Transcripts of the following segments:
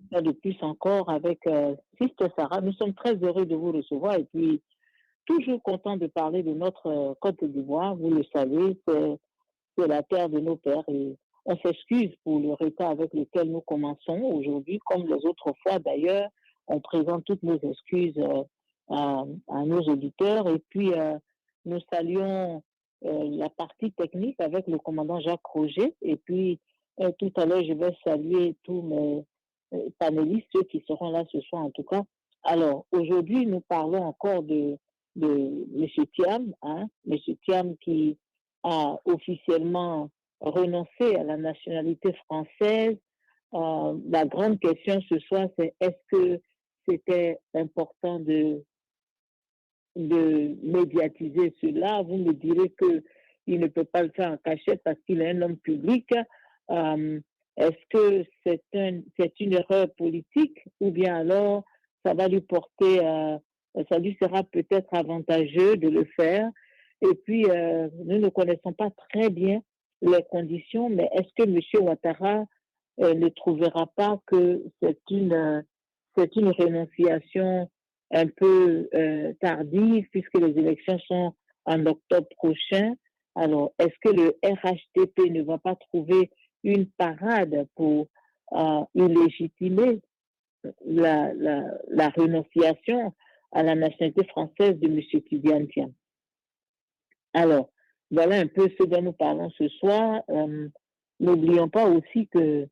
fois de plus encore avec Sister Sarah. Nous sommes très heureux de vous recevoir et puis toujours content de parler de notre Côte d'Ivoire. Vous le savez, c'est la terre de nos pères et on s'excuse pour le retard avec lequel nous commençons aujourd'hui, comme les autres fois d'ailleurs. On présente toutes nos excuses à nos auditeurs et puis nous saluons la partie technique avec le commandant Jacques Roger et puis tout à l'heure je vais saluer tous mes panélistes, ceux qui seront là ce soir en tout cas. Alors aujourd'hui nous parlons encore de M. Thiam, hein, M. Thiam qui a officiellement renoncé à la nationalité française. La grande question ce soir, c'est est-ce que c'était important de médiatiser cela? Vous me direz qu'il ne peut pas le faire en cachette parce qu'il est un homme public. Euh, Est-ce que c'est une erreur politique ou bien alors ça va lui porter, ça lui sera peut-être avantageux de le faire? Et puis, nous ne connaissons pas très bien les conditions, mais est-ce que M. Ouattara ne trouvera pas que c'est une rénonciation un peu tardive puisque les élections sont en octobre prochain? Alors, est-ce que le RHDP ne va pas trouver une parade pour illégitimer la renonciation à la nationalité française de M. Tidiane Thiam? Alors, voilà un peu ce dont nous parlons ce soir. N'oublions pas aussi que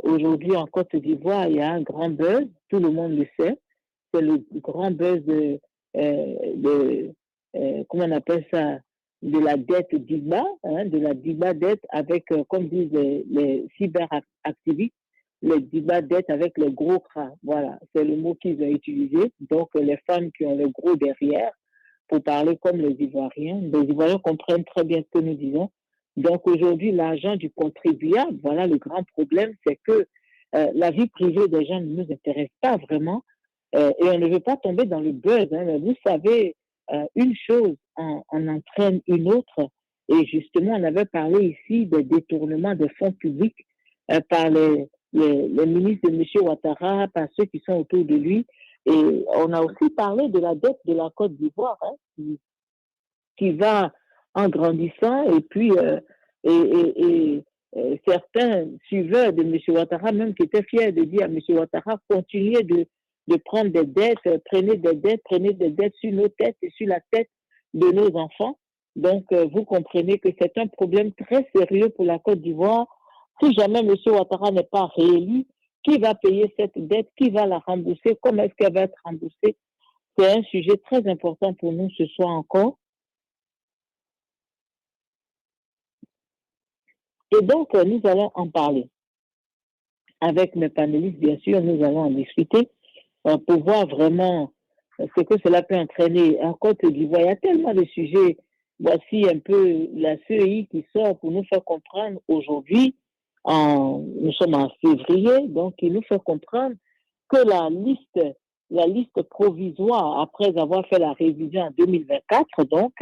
aujourd'hui en Côte d'Ivoire, il y a un grand buzz, tout le monde le sait. C'est le grand buzz comment on appelle ça, de la dette DIBA, hein, de la DIBA dette avec, comme disent les cyberactivistes, les DIBA dette avec le gros cras. Voilà, c'est le mot qu'ils ont utilisé. Donc, les femmes qui ont le gros derrière, pour parler comme les Ivoiriens. Les Ivoiriens comprennent très bien ce que nous disons. Donc aujourd'hui, l'argent du contribuable, voilà le grand problème, c'est que la vie privée des gens ne nous intéresse pas vraiment et on ne veut pas tomber dans le buzz. Hein. Vous savez, une chose en entraîne une autre et justement, on avait parlé ici des détournements de fonds publics par les ministres de M. Ouattara, par ceux qui sont autour de lui. Et on a aussi parlé de la dette de la Côte d'Ivoire, hein, qui va en grandissant. Et puis, certains suiveurs de M. Ouattara, même qui étaient fiers de dire à M. Ouattara, continuez de prendre des dettes, prenez des dettes sur nos têtes et sur la tête de nos enfants. Donc, vous comprenez que c'est un problème très sérieux pour la Côte d'Ivoire. Si jamais M. Ouattara n'est pas réélu, qui va payer cette dette? Qui va la rembourser? Comment est-ce qu'elle va être remboursée? C'est un sujet très important pour nous ce soir encore. Et donc, nous allons en parler. Avec mes panélistes, bien sûr, nous allons en discuter pour voir vraiment ce que cela peut entraîner en Côte d'Ivoire. Il y a tellement de sujets. Voici un peu la CEI qui sort pour nous faire comprendre aujourd'hui, nous sommes en février, donc il nous fait comprendre que la liste provisoire, après avoir fait la révision en 2024, donc,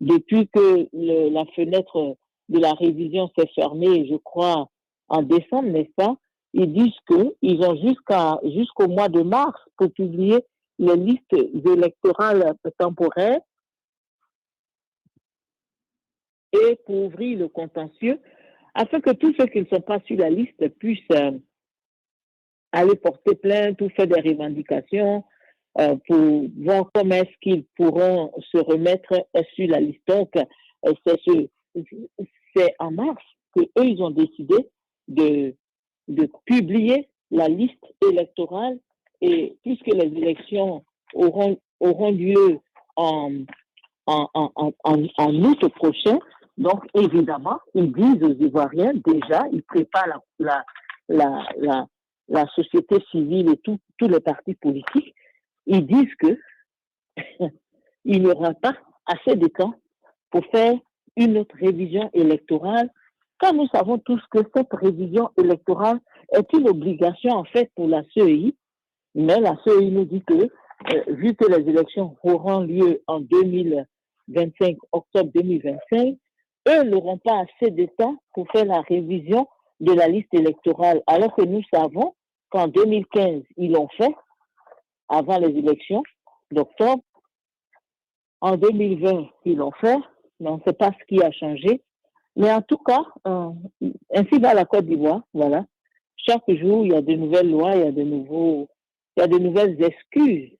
depuis que la fenêtre de la révision s'est fermée, je crois, en décembre, n'est-ce pas? Ils disent qu'ils ont jusqu'au mois de mars pour publier les listes électorales temporaires et pour ouvrir le contentieux, afin que tous ceux qui ne sont pas sur la liste puissent aller porter plainte ou faire des revendications pour voir comment est-ce qu'ils pourront se remettre sur la liste. Donc, c'est en mars qu'eux, ils ont décidé de publier la liste électorale et puisque les élections auront lieu en août prochain, donc évidemment, ils disent aux Ivoiriens, déjà, ils préparent la société civile et tous les partis politiques, ils disent que il n'y aura pas assez de temps pour faire une autre révision électorale, car nous savons tous que cette révision électorale est une obligation en fait pour la CEI, mais la CEI nous dit que vu que les élections auront lieu en 2025, octobre 2025, eux n'auront pas assez de temps pour faire la révision de la liste électorale, alors que nous savons qu'en 2015, ils l'ont fait, avant les élections d'octobre. En 2020, ils l'ont fait, mais on ne sait pas ce qui a changé. Mais en tout cas, ainsi va la Côte d'Ivoire, voilà. Chaque jour, il y a de nouvelles lois, il y a de nouvelles excuses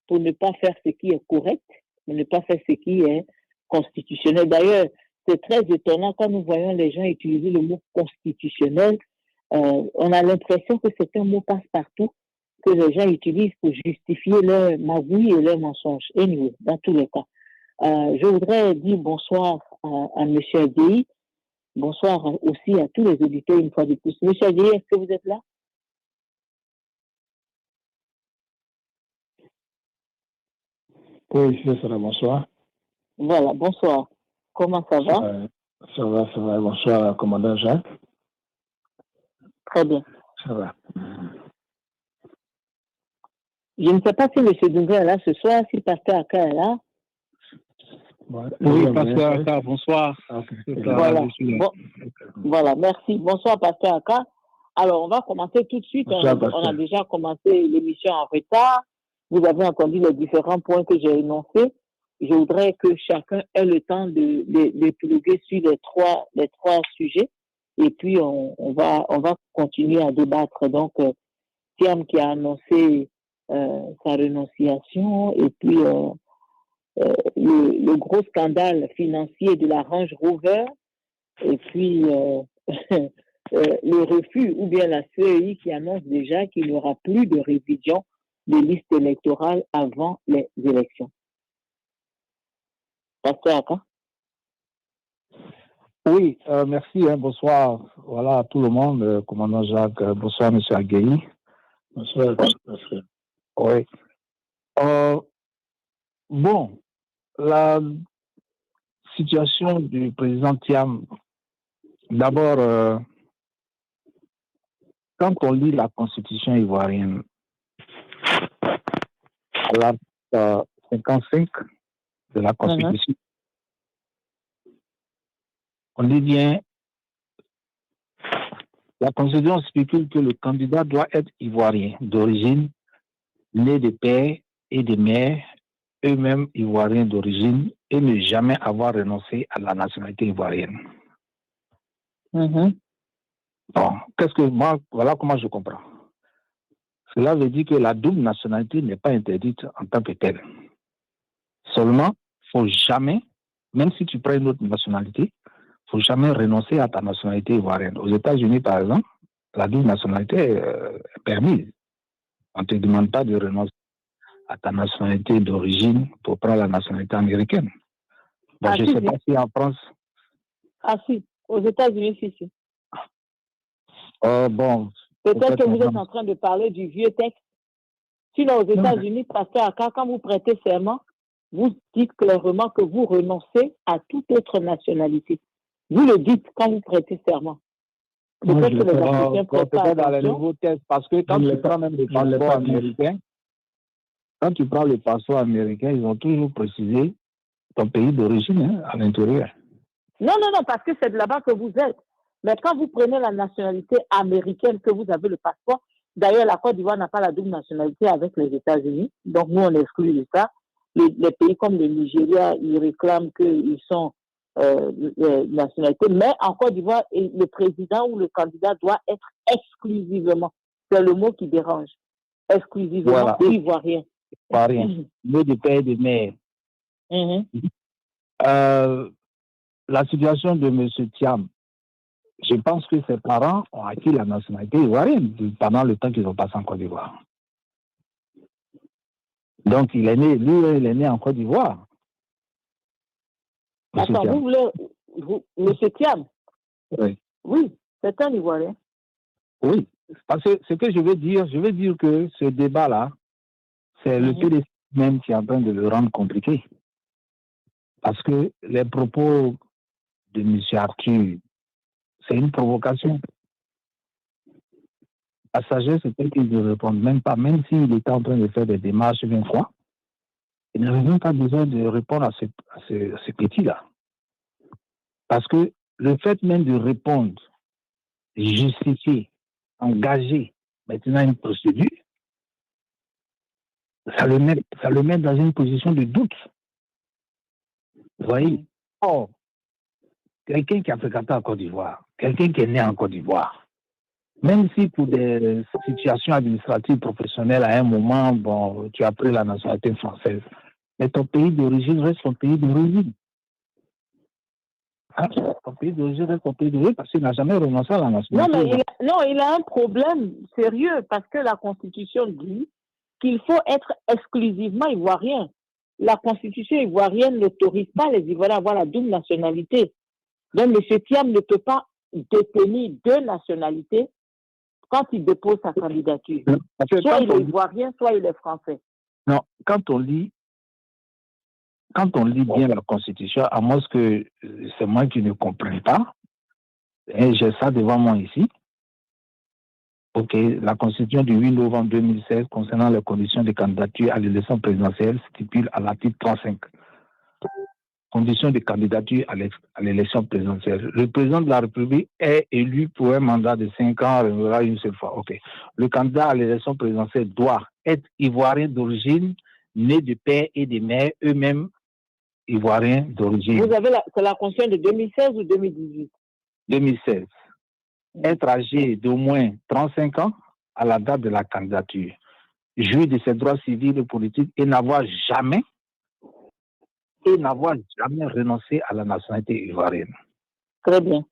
pour ne pas faire ce qui est correct, pour ne pas faire ce qui est constitutionnel. D'ailleurs, c'est très étonnant quand nous voyons les gens utiliser le mot constitutionnel. On a l'impression que c'est un mot passe-partout que les gens utilisent pour justifier leur magouille et leurs mensonges. Anyway, dans tous les cas. Je voudrais dire bonsoir à M. Agueyi. Bonsoir aussi à tous les auditeurs une fois de plus. M. Agueyi, est-ce que vous êtes là? Oui, c'est ça, bonsoir. Voilà, bonsoir. Comment ça va? Ça va. Bonsoir, commandant Jacques. Très bien. Ça va. Je ne sais pas si M. Dunga est là ce soir, si Pasteur Aka est là. Ouais. Oui, Pasteur Aka, bonsoir. Voilà. Voilà, merci. Bonsoir, Pasteur Aka. Alors, on va commencer tout de suite. On a déjà commencé l'émission en retard. Vous avez entendu les différents points que j'ai énoncés. Je voudrais que chacun ait le temps d'épiloguer sur les trois sujets. Et puis, on va continuer à débattre. Donc, Thiam qui a annoncé sa renonciation, et puis le gros scandale financier de la Range Rover, et puis le refus ou bien la CEI qui annonce déjà qu'il n'y aura plus de révision des listes électorales avant les élections. Pasteur Aka? Oui, merci, bonsoir. Voilà à tout le monde, commandant Jacques, bonsoir M. Agueyi. Bonsoir. Oui. Bon, la situation du président Thiam, d'abord, quand on lit la constitution ivoirienne, l'article 55 de la constitution, on dit bien, la constitution spécule que le candidat doit être ivoirien d'origine, né de père et de mère, eux-mêmes ivoiriens d'origine, et ne jamais avoir renoncé à la nationalité ivoirienne. Bon, voilà comment je comprends. Cela veut dire que la double nationalité n'est pas interdite en tant que telle. Seulement, il ne faut jamais, même si tu prends une autre nationalité, il ne faut jamais renoncer à ta nationalité ivoirienne. Aux États-Unis, par exemple, la double nationalité est permise. On ne te demande pas de renoncer à ta nationalité d'origine pour prendre la nationalité américaine. Donc, je ne sais pas si en France... Ah si, aux États-Unis, si. Bon... Peut-être que vous êtes en train de parler du vieux texte. Sinon, aux États-Unis, Pasteur Aka, quand vous prêtez serment, vous dites clairement que vous renoncez à toute autre nationalité. Vous le dites quand vous prêtez serment. Peut-être que les Africains prêtent pas dans les nouveaux textes, parce que quand tu prends même le passeport américain, quand tu prends le passeport américain, ils ont toujours précisé ton pays d'origine à l'intérieur. Non, parce que c'est de là-bas que vous êtes. Mais quand vous prenez la nationalité américaine, que vous avez le passeport, d'ailleurs, la Côte d'Ivoire n'a pas la double nationalité avec les États-Unis, donc nous, on exclut de ça. Les pays comme le Nigeria, ils réclament qu'ils sont nationalité, mais en Côte d'Ivoire, le président ou le candidat doit être exclusivement, c'est le mot qui dérange, exclusivement ivoirien. Ivoirien, né de père et de mère. La situation de M. Thiam, je pense que ses parents ont acquis la nationalité ivoirienne pendant le temps qu'ils ont passé en Côte d'Ivoire. Donc, il est né en Côte d'Ivoire. Attends, vous voulez... Monsieur Thiam? Oui. Oui, c'est un Ivoirien. Oui, parce que ce que je veux dire que ce débat-là, c'est le PDC même qui est en train de le rendre compliqué. Parce que les propos de M. Arthur, c'est une provocation. La sagesse, c'est qu'il ne répond même pas, même s'il était en train de faire des démarches une fois, il n'avait même pas besoin de répondre à ce petit-là. Parce que le fait même de répondre, justifier, engager maintenant une procédure, ça le met dans une position de doute. Vous voyez? Or, quelqu'un qui a fréquenté en Côte d'Ivoire, quelqu'un qui est né en Côte d'Ivoire, même si pour des situations administratives professionnelles, à un moment, bon, tu as pris la nationalité française, mais ton pays d'origine reste ton pays d'origine. Hein? Ton pays d'origine reste ton pays d'origine parce qu'il n'a jamais renoncé à la nationalité. Non, il a un problème sérieux parce que la Constitution dit qu'il faut être exclusivement ivoirien. La Constitution ivoirienne n'autorise pas les Ivoiriens à avoir la double nationalité. Donc, M. Thiam ne peut pas détenir deux nationalités quand il dépose sa candidature. Soit il est ivoirien, soit il est français. Non, quand on lit bien la Constitution, à moins que c'est moi qui ne comprends pas, et j'ai ça devant moi ici. Ok, la Constitution du 8 novembre 2016 concernant les conditions de candidature à l'élection présidentielle stipule à l'article 35. Conditions de candidature à l'élection présidentielle. Le président de la République est élu pour un mandat de 5 ans, renouvelable une seule fois. Ok. Le candidat à l'élection présidentielle doit être ivoirien d'origine, né de père et de mère, eux-mêmes ivoiriens d'origine. Vous avez c'est la Constitution de 2016 ou 2018? 2016. Être âgé d'au moins 35 ans à la date de la candidature, jouir de ses droits civils et politiques et n'avoir jamais renoncé à la nationalité ivoirienne. Très bien.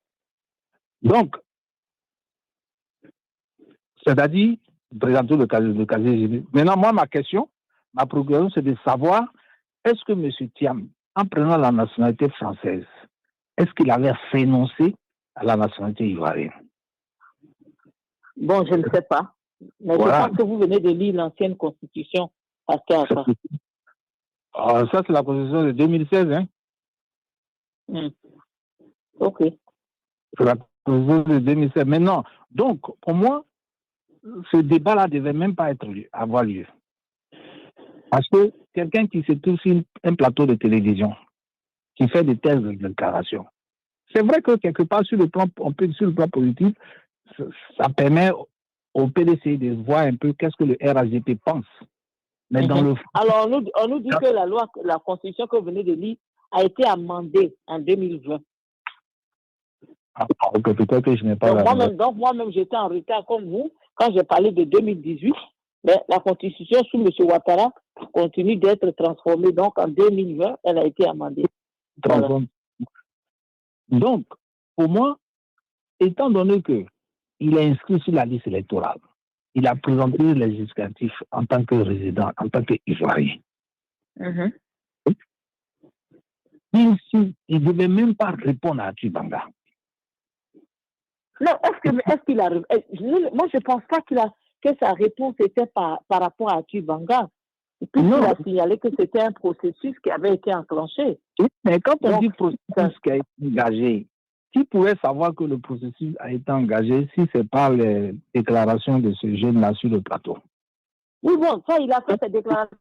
Donc, c'est-à-dire, présenter le casier judiciaire. Maintenant, moi, ma préoccupation, c'est de savoir, est-ce que M. Thiam, en prenant la nationalité française, est-ce qu'il avait renoncé à la nationalité ivoirienne? Bon, je ne sais pas. Mais voilà. Je pense que vous venez de lire l'ancienne constitution. Ça, c'est la constitution de 2016, hein? Ok. C'est la constitution de 2016. Maintenant, donc, pour moi, ce débat-là ne devait même pas avoir lieu. Parce que quelqu'un qui se trouve sur un plateau de télévision, qui fait des thèses de déclaration, c'est vrai que quelque part, sur le plan politique, ça permet au PDC de voir un peu qu'est-ce que le RAGP pense. Mais dans le... Alors, on nous dit que la constitution que vous venez de lire a été amendée en 2020. Peut-être que je n'ai pas... Donc, moi-même, j'étais en retard comme vous quand j'ai parlé de 2018. Mais la constitution sous M. Ouattara continue d'être transformée. Donc, en 2020, elle a été amendée. Voilà. Donc, pour moi, étant donné que il est inscrit sur la liste électorale, il a présenté les législatifs en tant que résident, en tant qu'Ivoirien. Il ne devait même pas répondre à Atubanga. Non, est-ce qu'il a... Moi, je ne pense pas que sa réponse était par rapport à Atubanga. Il a signalé que c'était un processus qui avait été enclenché. Mais quand on dit processus qui a été engagé, qui pouvait savoir que le processus a été engagé si ce n'est pas les déclarations de ce jeune-là sur le plateau? Oui, bon, ça, il a fait ses déclarations.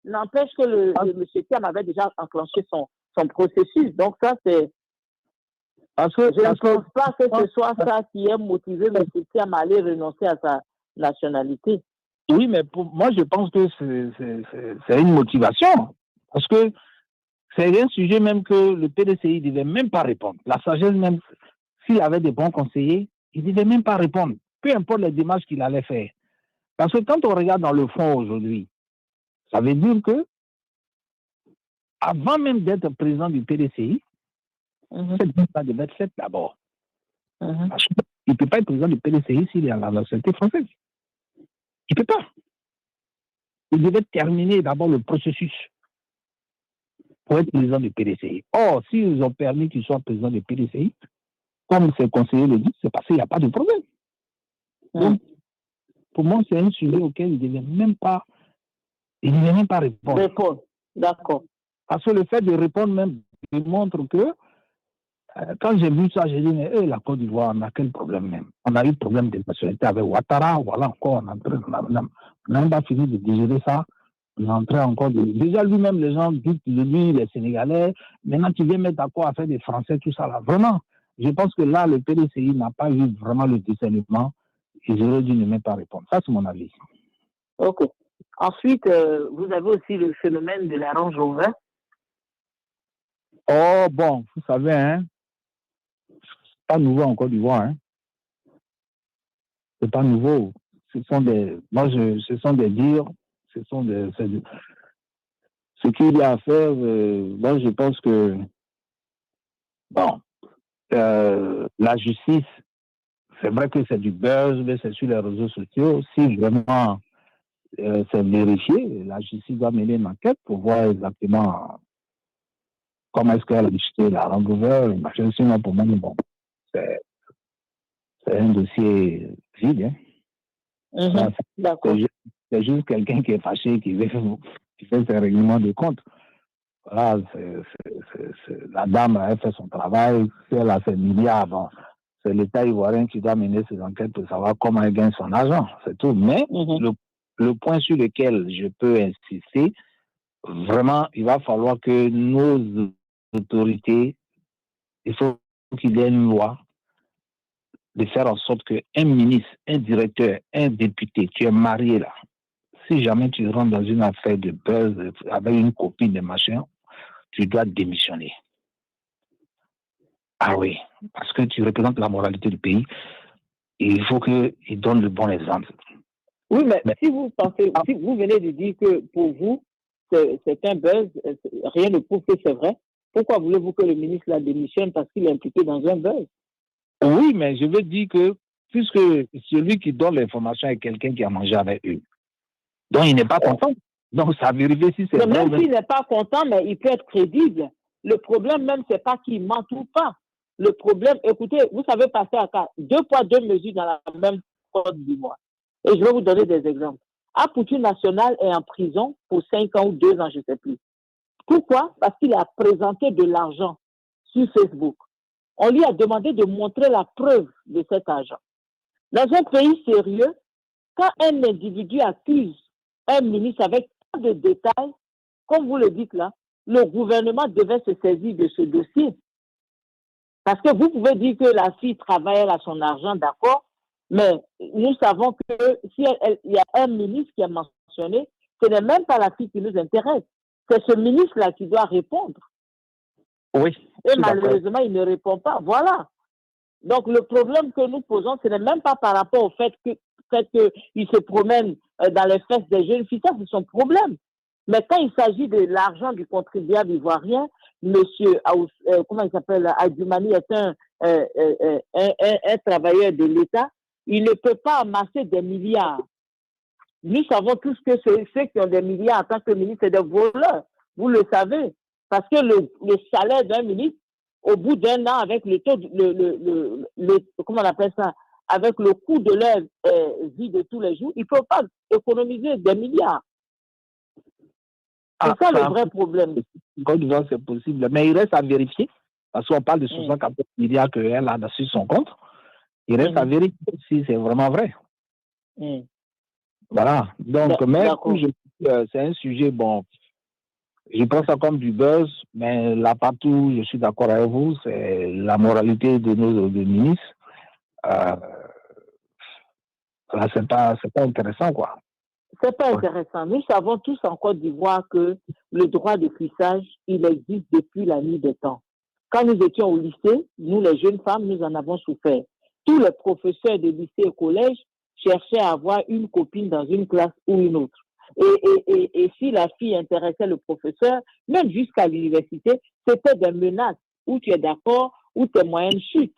N'empêche que M. Thiam avait déjà enclenché son processus. Donc, ça, c'est... Je ne pense pas que ce soit ça qui ait motivé M. Thiam à aller renoncer à sa nationalité. Oui, mais moi, je pense que c'est une motivation. Parce que c'est un sujet même que le PDCI ne devait même pas répondre. La sagesse même, s'il avait des bons conseillers, il ne devait même pas répondre. Peu importe les démarches qu'il allait faire. Parce que quand on regarde dans le fond aujourd'hui, ça veut dire que avant même d'être président du PDCI, cette démarche devait être faite d'abord. Parce qu'il ne peut pas être président du PDCI s'il est à la nationalité française. Il ne peut pas. Il devait terminer d'abord le processus pour être président du PDCI. Or, s'ils ont permis qu'il soit président du PDCI, comme ses conseillers le disent, c'est parce qu'il n'y a pas de problème. Donc, pour moi, c'est un sujet auquel il ne devait même pas répondre. D'accord. Parce que le fait de répondre même démontre que, quand j'ai vu ça, j'ai dit, mais la Côte d'Ivoire, on a quel problème même? On a eu problème de nationalité avec Ouattara, voilà encore, on n'a même pas fini de digérer ça. On est en train encore de... Déjà, lui-même, les gens disent de lui, les Sénégalais, maintenant tu viens mettre d'accord à faire des Français, tout ça là. Vraiment, je pense que là, le PDCI n'a pas eu vraiment le discernement. ils auraient dû ne même pas répondre. Ça, c'est mon avis. Ok. Ensuite, vous avez aussi le phénomène de la Range Rover. Oh, bon, vous savez, hein, c'est pas nouveau en Côte d'Ivoire, hein. C'est pas nouveau. Ce sont des dires, ce qu'il y a à faire. Moi, je pense que, bon, la justice, c'est vrai que c'est du buzz, mais c'est sur les réseaux sociaux. Si vraiment c'est vérifié, la justice doit mener une enquête pour voir exactement comment est-ce qu'elle a acheté la Range Rover, machin. Sinon, pour moi, bon, c'est un dossier vide, hein. D'accord. C'est juste quelqu'un qui est fâché, qui fait ses règlements de compte. Voilà, la dame a fait son travail, si elle a ses milliards avant, c'est l'État ivoirien qui doit mener ses enquêtes pour savoir comment elle gagne son argent, c'est tout. Mais le point sur lequel je peux insister, vraiment, il va falloir que nos autorités, il faut qu'il y ait une loi de faire en sorte qu'un ministre, un directeur, un député, tu es marié là, si jamais tu rentres dans une affaire de buzz avec une copine de machin, tu dois démissionner. Ah oui, parce que tu représentes la moralité du pays. Et il faut qu'il donne le bon exemple. Oui, mais si vous pensez, si vous venez de dire que pour vous, c'est un buzz, rien ne prouve que c'est vrai, pourquoi voulez-vous que le ministre la démissionne parce qu'il est impliqué dans un buzz? Oui, mais je veux dire que puisque celui qui donne l'information est quelqu'un qui a mangé avec eux, donc il n'est pas content. Donc ça vérifie si c'est vrai. Même s'il n'est pas content, mais il peut être crédible. Le problème même, c'est pas qu'il ment ou pas. Le problème, écoutez, vous savez passer à cas 2 poids 2 mesures dans la même Côte d'Ivoire. Et je vais vous donner des exemples. Apoutu National est en prison pour 5 ans ou 2 ans, je ne sais plus. Pourquoi? Parce qu'il a présenté de l'argent sur Facebook. On lui a demandé de montrer la preuve de cet argent. Dans un pays sérieux, quand un individu accuse un ministre avec tant de détails, comme vous le dites là, le gouvernement devait se saisir de ce dossier. Parce que vous pouvez dire que la fille travaille, elle a son argent, d'accord, mais nous savons que si il y a un ministre qui a mentionné, ce n'est même pas la fille qui nous intéresse. C'est ce ministre-là qui doit répondre. Oui. Et malheureusement, il ne répond pas. Voilà. Donc, le problème que nous posons, ce n'est même pas par rapport au fait qu'il se promène dans les fesses des jeunes filles. Ça, c'est son problème. Mais quand il s'agit de l'argent du contribuable ivoirien, monsieur, comment il s'appelle, Adjumani est un travailleur de l'État, il ne peut pas amasser des milliards. Nous savons tous que ceux qui ont des milliards en tant que ministre, c'est des voleurs. Vous le savez. Parce que le salaire d'un ministre, au bout d'un an, avec le taux, comment on appelle ça, avec le coût de leur vie de tous les jours, il ne faut pas économiser des milliards. C'est ça le vrai problème. C'est possible, mais il reste à vérifier, parce qu'on parle de 74 milliards qu'elle a sur son compte. Il reste à vérifier si c'est vraiment vrai. Voilà. Donc, mais c'est un sujet, bon, je prends ça comme du buzz, mais là partout, je suis d'accord avec vous, c'est la moralité de nos ministres. Là, c'est pas intéressant, quoi. C'est pas intéressant. Nous savons tous en Côte d'Ivoire que le droit de cuissage, il existe depuis la nuit des temps. Quand nous étions au lycée, nous, les jeunes femmes, nous en avons souffert. Tous les professeurs de lycée et collège cherchaient à avoir une copine dans une classe ou une autre. Et si la fille intéressait le professeur, même jusqu'à l'université, c'était des menaces. Ou tu es d'accord, ou tes moyens chutent.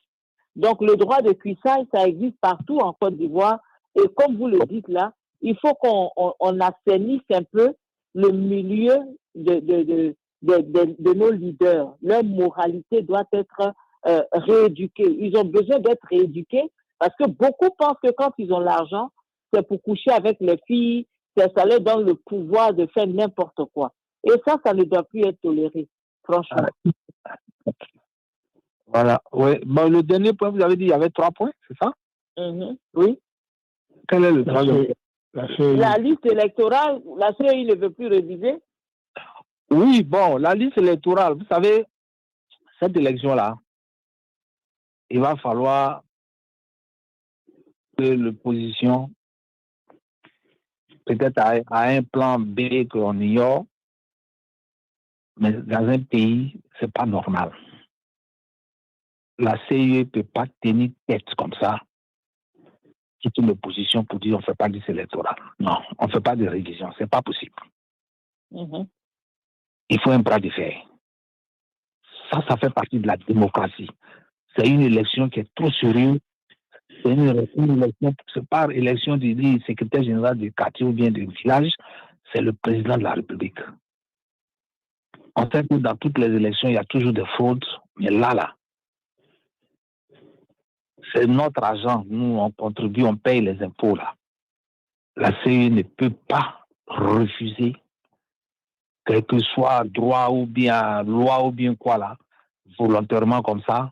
Donc, le droit de cuissage, ça existe partout en Côte d'Ivoire. Et comme vous le dites là, il faut qu'on assainisse un peu le milieu de nos leaders. Leur moralité doit être rééduquée. Ils ont besoin d'être rééduqués parce que beaucoup pensent que quand ils ont l'argent, c'est pour coucher avec les filles, ça leur donne le pouvoir de faire n'importe quoi. Et ça ne doit plus être toléré, franchement. Voilà. Ouais. Bon, le dernier point, vous avez dit qu'il y avait 3 points, c'est ça? Oui. Quel est le troisième? La liste électorale, la CEI ne veut plus réviser? Oui, bon, la liste électorale, vous savez, cette élection-là, il va falloir que l'opposition, peut-être a un plan B qu'on ignore, mais dans un pays, c'est pas normal. La CIE ne peut pas tenir tête comme ça, quitter l'opposition pour dire on ne fait pas de liste électorale. Non, on ne fait pas de révision, c'est pas possible. Il faut un bras de fer. Ça fait partie de la démocratie. C'est une élection qui est trop sérieuse. C'est une élection, c'est pas élection du secrétaire général du quartier ou bien du village, c'est le président de la République. On sait que dans toutes les élections, il y a toujours des fraudes, mais là, c'est notre argent. Nous, on contribue, on paye les impôts là. La CE ne peut pas refuser, quel que soit droit ou bien loi ou bien quoi là, volontairement comme ça,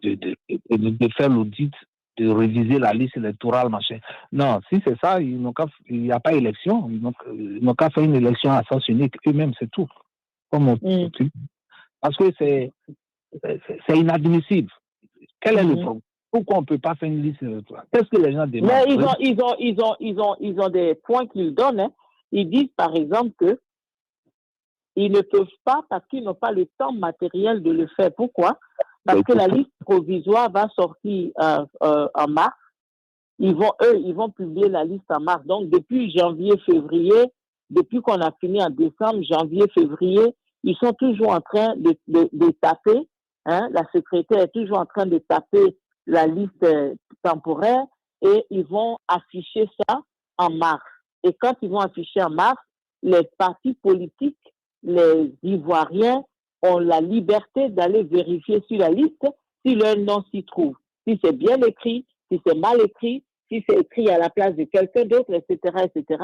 de faire l'audit, de réviser la liste électorale, machin. Non, si c'est ça, il n'y a pas élection. Ils n'ont qu'à faire une élection à sens unique eux-mêmes, c'est tout. Parce que c'est inadmissible. Quel est le problème? Pourquoi on ne peut pas faire une liste électorale? Qu'est-ce que les gens demandent? Mais ils ont des points qu'ils donnent. Hein. Ils disent, par exemple, que ils ne peuvent pas parce qu'ils n'ont pas le temps matériel de le faire. Pourquoi? Parce que la liste provisoire va sortir en mars. Ils vont publier la liste en mars. Donc, depuis janvier, février, depuis qu'on a fini en décembre, janvier, février, ils sont toujours en train de taper. Hein, la secrétaire est toujours en train de taper la liste temporaire et ils vont afficher ça en mars. Et quand ils vont afficher en mars, les partis politiques, les Ivoiriens ont la liberté d'aller vérifier sur la liste si leur nom s'y trouve. Si c'est bien écrit, si c'est mal écrit, si c'est écrit à la place de quelqu'un d'autre, etc., etc.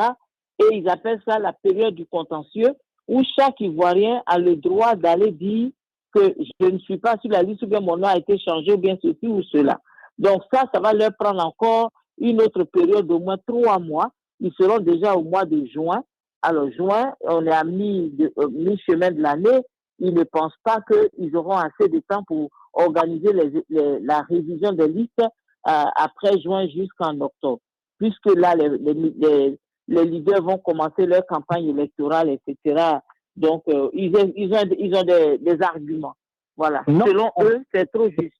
Et ils appellent ça la période du contentieux où chaque Ivoirien a le droit d'aller dire que je ne suis pas sur la liste ou bien mon nom a été changé ou bien ceci ou cela. Donc ça va leur prendre encore une autre période d'au moins 3 mois. Ils seront déjà au mois de juin. Alors juin, on est à mi-chemin de l'année. Ils ne pensent pas qu'ils auront assez de temps pour organiser la révision des listes après juin jusqu'en octobre. Puisque là, les leaders vont commencer leur campagne électorale, etc. Donc, ils ont des arguments. Voilà. Non, selon eux, c'est trop juste.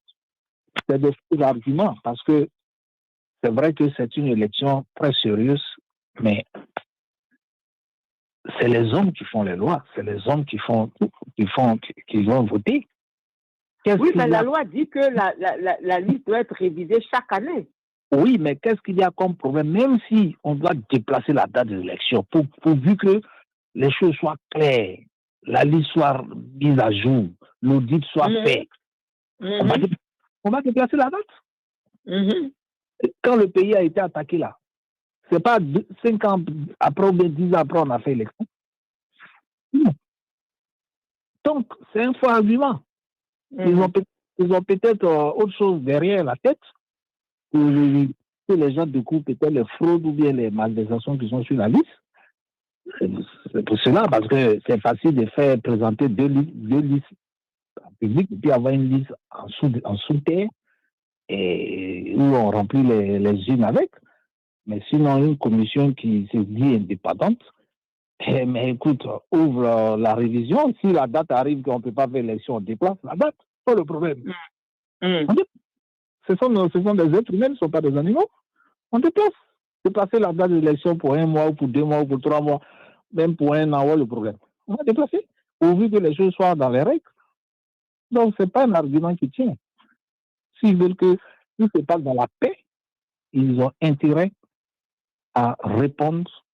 C'est des faux arguments parce que c'est vrai que c'est une élection très sérieuse, mais c'est les hommes qui font les lois, c'est les hommes qui vont voter. Oui, mais la loi dit que la liste doit être révisée chaque année. Oui, mais qu'est-ce qu'il y a comme problème? Même si on doit déplacer la date de l'élection, pourvu que les choses soient claires, la liste soit mise à jour, l'audit soit fait, on va déplacer la date. Quand le pays a été attaqué là, c'est pas 5 ans après ou 10 ans après on a fait l'élection. Donc, c'est un faux argument. Ils ont peut-être autre chose derrière la tête que les gens découvrent peut-être les fraudes ou bien les malversations qui sont sur la liste. C'est pour cela, parce que c'est facile de faire présenter deux listes en public et puis avoir une liste en sous-terre et où on remplit les unes avec. Mais sinon, une commission qui se dit indépendante, mais écoute, ouvre la révision. Si la date arrive qu'on ne peut pas faire l'élection, on déplace la date. Pas le problème. Ce sont des êtres humains, ce ne sont pas des animaux. On déplace. Déplacer la date de l'élection pour 1 mois ou pour 2 mois ou pour 3 mois, même pour 1 an, le problème. On va déplacer, pourvu que les choses soient dans les règles. Donc, ce n'est pas un argument qui tient. S'ils veulent que tout se passe dans la paix, ils ont intérêt à répondre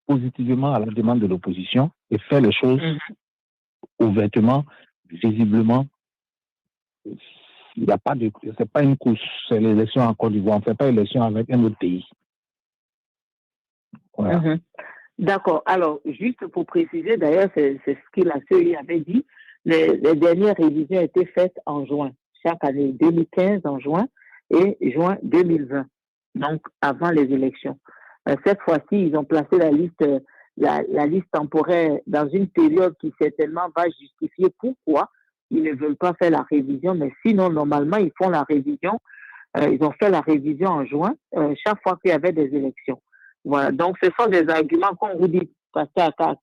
positivement à la demande de l'opposition et faire les choses ouvertement, visiblement. Il n'y a pas c'est pas une course, c'est l'élection en Côte d'Ivoire. On ne fait pas l'élection avec un autre pays. Voilà. D'accord. Alors, juste pour préciser, d'ailleurs, c'est ce que la CEI avait dit, les dernières révisions étaient faites en juin, chaque année, 2015 en juin et juin 2020, donc avant les élections. Cette fois-ci, ils ont placé la liste temporaire dans une période qui certainement va justifier pourquoi ils ne veulent pas faire la révision, mais sinon, normalement, ils font la révision Ils ont fait la révision en juin, chaque fois qu'il y avait des élections. Voilà. Donc, ce sont des arguments, comme vous dites,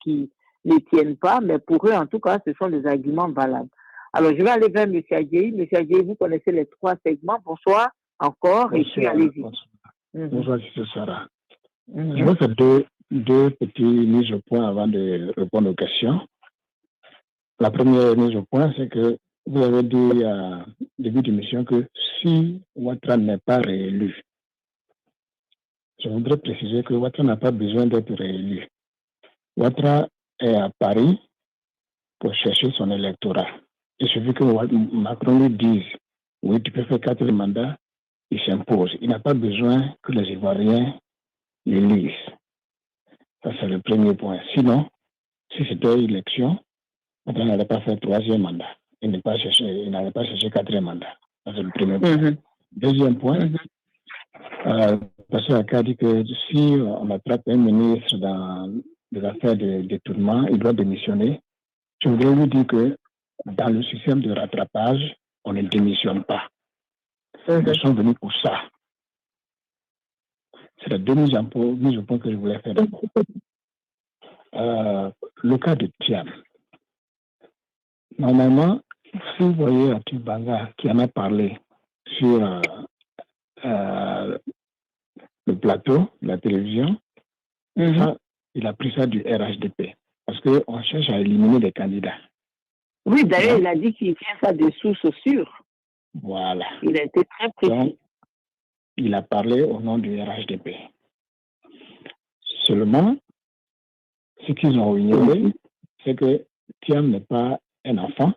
qui ne tiennent pas, mais pour eux, en tout cas, ce sont des arguments valables. Alors, je vais aller vers M. Adjei. M. Adjei, vous connaissez les 3 segments. Bonsoir encore, et puis allez-y. Bonsoir, M. Sarah. Je vais faire deux petites mises au point avant de répondre aux questions. La première mise au point, c'est que vous avez dit à début d'émission que si Ouattara n'est pas réélu, je voudrais préciser que Ouattara n'a pas besoin d'être réélu. Ouattara est à Paris pour chercher son électorat. Il suffit que Macron lui dise « Oui, tu peux faire 4 mandats », il s'impose. Il n'a pas besoin que les Ivoiriens l'élisent. Ça, c'est le premier point. Sinon, si c'était élection, Ouattara n'allait pas faire 3e mandat. Il n'allait pas chercher 4e mandat. Ça, c'est le premier point. Deuxième point, parce qu'Aka dit que si on attrape un ministre dans des affaires de détournement, il doit démissionner. Je voudrais vous dire que dans le système de rattrapage, on ne démissionne pas. Nous sommes venus pour ça. C'est la deux mises au point que je voulais faire d'abord. Le cas de Thiam. Normalement, si vous voyez Atou Banga qui en a parlé sur le plateau de la télévision, ça, il a pris ça du RHDP. Parce qu'on cherche à éliminer des candidats. Oui, d'ailleurs, il a dit qu'il tient ça de sources sûres. Voilà. Il a été très précis. Donc, il a parlé au nom du RHDP. Seulement, ce qu'ils ont ignoré, c'est que Thiam n'est pas un enfant.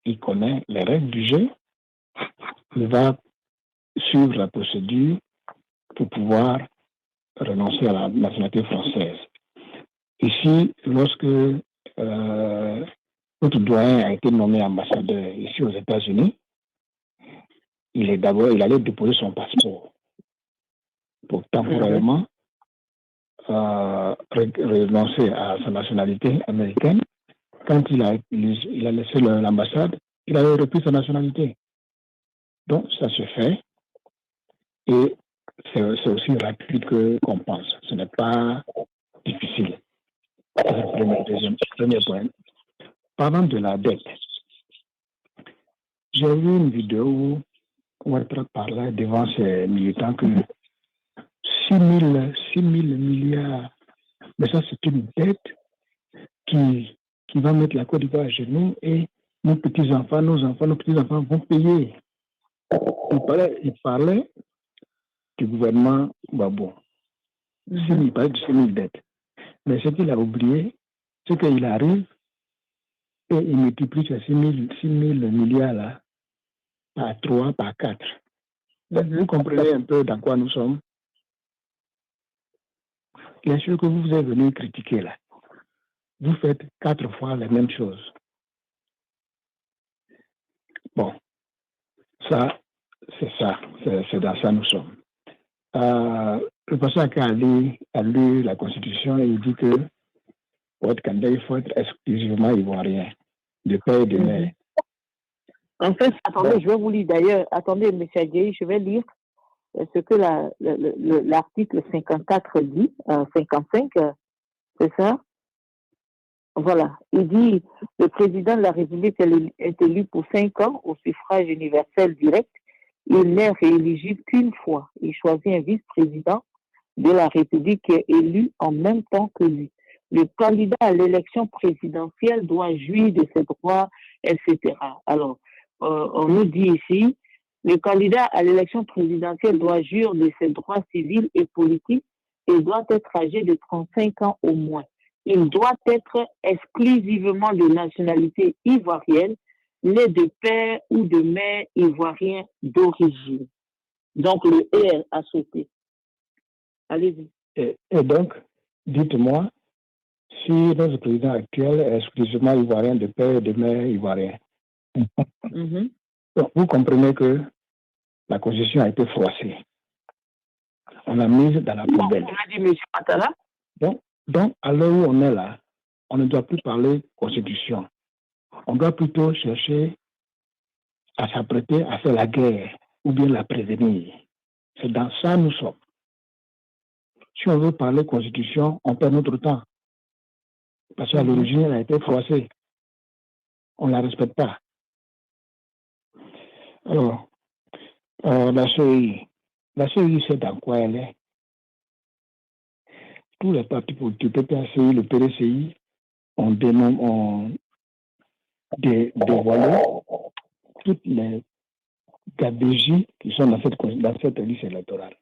Il connaît les règles du jeu. Il va suivre la procédure pour pouvoir renoncer à la nationalité française. Ici, lorsque notre doyen a été nommé ambassadeur ici aux États-Unis, il allait déposer son passeport pour temporairement renoncer à sa nationalité américaine. Quand il a laissé l'ambassade, il avait repris sa nationalité. Donc, ça se fait. Et c'est aussi rapide qu'on pense. Ce n'est pas difficile. C'est le premier point. Parlant de la dette, j'ai vu une vidéo où Ouattara parlait devant ses militants que 6 000 milliards, mais ça c'est une dette qui va mettre la Côte d'Ivoire à genoux et nos petits-enfants, nos petits-enfants vont payer. Il parlait du gouvernement Gbagbo. Il parlait de 6 000 dettes. Mais ce qu'il a oublié, c'est qu'il arrive et il multiplie ces 6 000 milliards là par 3, par 4. Vous comprenez un peu dans quoi nous sommes. Bien sûr que vous êtes venu critiquer là. Vous faites 4 fois les mêmes choses. Bon, ça, c'est ça. C'est dans ça nous sommes. Le pasteur a lu la Constitution et il dit que votre candidat, il faut être exclusivement ivoirien, de père et de mère. En fait, attendez, je vais vous lire d'ailleurs. Attendez, M. Adjei, je vais lire ce que l'article 54 dit, 55, c'est ça? Voilà. Il dit le président de la République est élu pour 5 ans au suffrage universel direct. Il n'est rééligible qu'une fois. Il choisit un vice-président de la République qui est élu en même temps que lui. Le candidat à l'élection présidentielle doit jouir de ses droits, etc. Alors, on nous dit ici, le candidat à l'élection présidentielle doit jouir de ses droits civils et politiques et doit être âgé de 35 ans au moins. Il doit être exclusivement de nationalité ivoirienne, né de père ou de mère ivoirien d'origine. Donc, le R a sauté. Allez-y. Et donc, dites-moi, si notre président actuel est exclusivement ivoirien de père et de mère ivoirien, donc, vous comprenez que la Constitution a été froissée. On l'a mise dans la poubelle. On a dit M. Ouattara. Donc, à l'heure où on est là, on ne doit plus parler Constitution. On doit plutôt chercher à s'apprêter à faire la guerre ou bien la prévenir. C'est dans ça que nous sommes. Si on veut parler constitution, on perd notre temps. Parce qu'à l'origine, elle a été froissée. On ne la respecte pas. Alors, la CEI, c'est dans quoi elle est? Tous les partis politiques, le PPACI, le PDCI, ont dévoilé toutes les gabegies qui sont dans cette liste électorale.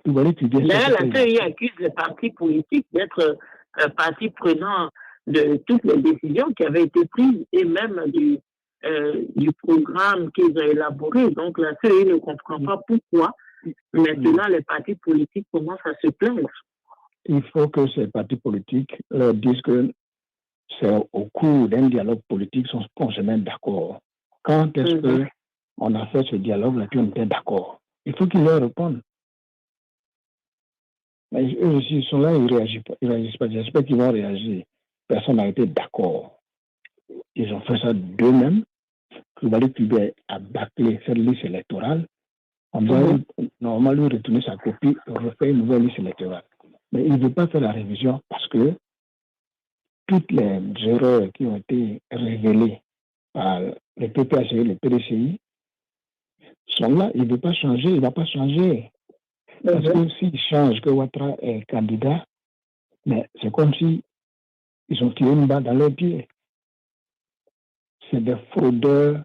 D'ailleurs, la CEI accuse les partis politiques d'être un parti prenant de toutes les décisions qui avaient été prises et même du programme qu'ils ont élaboré. Donc, la CEI ne comprend pas pourquoi maintenant les partis politiques commencent à se plaindre. Il faut que ces partis politiques leur disent que c'est au cours d'un dialogue politique qu'on se met d'accord. Quand est-ce qu'on a fait ce dialogue-là, puis on était d'accord? Il faut qu'ils leur répondent. Mais eux aussi, ils sont là, ils ne réagissent pas. J'espère qu'ils vont réagir. Personne n'a été d'accord. Ils ont fait ça d'eux-mêmes. Koulibaly Kubé a bâclé cette liste électorale. On doit normalement lui retourner sa copie et refaire une nouvelle liste électorale. Mais il ne veut pas faire la révision parce que toutes les erreurs qui ont été révélées par le PPACI et le PDCI sont là. Il ne veut pas changer, il ne va pas changer. Parce que s'il change, que Ouattara est candidat, mais c'est comme si ils ont tiré une balle dans leur pied. C'est des fraudeurs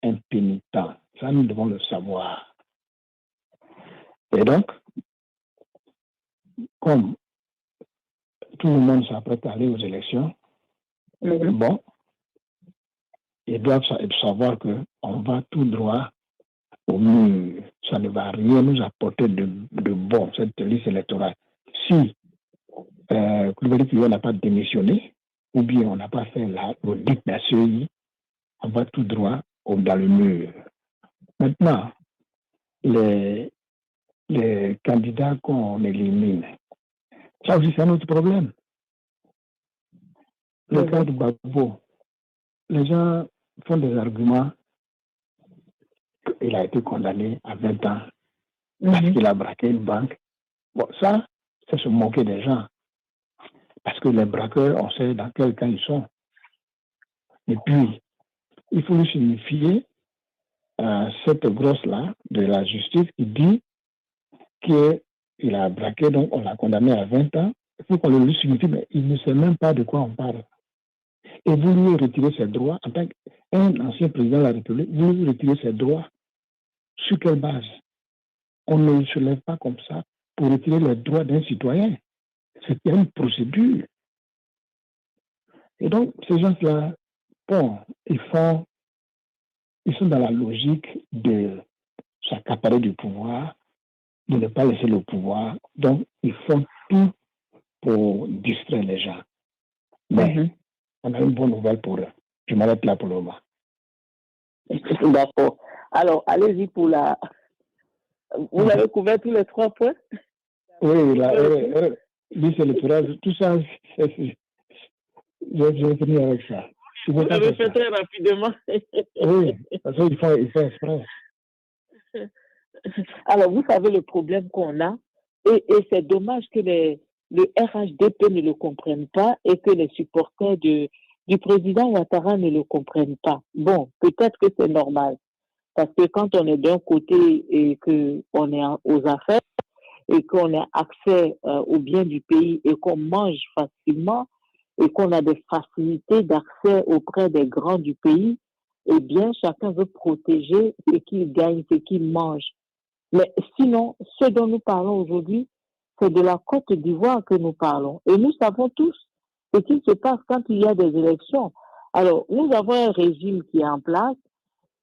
impénitents. Ça, nous devons le savoir. Et donc, comme tout le monde s'apprête à aller aux élections, bon, ils doivent savoir qu'on va tout droit au mur. Ça ne va rien nous apporter de bon, cette liste électorale. Si Koulibaly Kubé n'a pas démissionné, ou bien on n'a pas fait l'audit de la CEI, on va tout droit dans le mur. Maintenant, les candidats qu'on élimine, ça aussi c'est un autre problème. Le cas de Gbagbo, les gens font des arguments qu'il a été condamné à 20 ans parce qu'il a braqué une banque. Bon, ça, c'est se moquer des gens. Parce que les braqueurs, on sait dans quel cas ils sont. Et puis, il faut lui signifier cette grosse-là de la justice qui dit qu'il a braqué, donc on l'a condamné à 20 ans. Il faut qu'on lui signifie, mais il ne sait même pas de quoi on parle. Et vous lui retirez ses droits, en tant qu'un ancien président de la République, vous lui retirez ses droits. Sur quelle base? On ne se lève pas comme ça pour retirer les droits d'un citoyen. C'est une procédure. Et donc, ces gens-là, bon, ils sont dans la logique de s'accaparer du pouvoir, de ne pas laisser le pouvoir. Donc, ils font tout pour distraire les gens. Mais on a une bonne nouvelle pour eux. Je m'arrête là pour le moment. D'accord. Alors, allez-y pour la... Vous avez couvert tous les 3 points? Oui, liste électorale, tout ça, je vais finir avec ça. Vous l'avez fait très rapidement. Oui, parce qu'il faut exprès. Alors, vous savez le problème qu'on a, et c'est dommage que le RHDP ne le comprenne pas et que les supporters du président Ouattara ne le comprennent pas. Bon, peut-être que c'est normal, parce que quand on est d'un côté et qu'on est aux affaires et qu'on a accès aux biens du pays et qu'on mange facilement et qu'on a des facilités d'accès auprès des grands du pays, eh bien, chacun veut protéger ce qu'il gagne, ce qu'il mange. Mais sinon, ce dont nous parlons aujourd'hui, c'est de la Côte d'Ivoire que nous parlons. Et nous savons tous ce qui se passe quand il y a des élections. Alors, nous avons un régime qui est en place.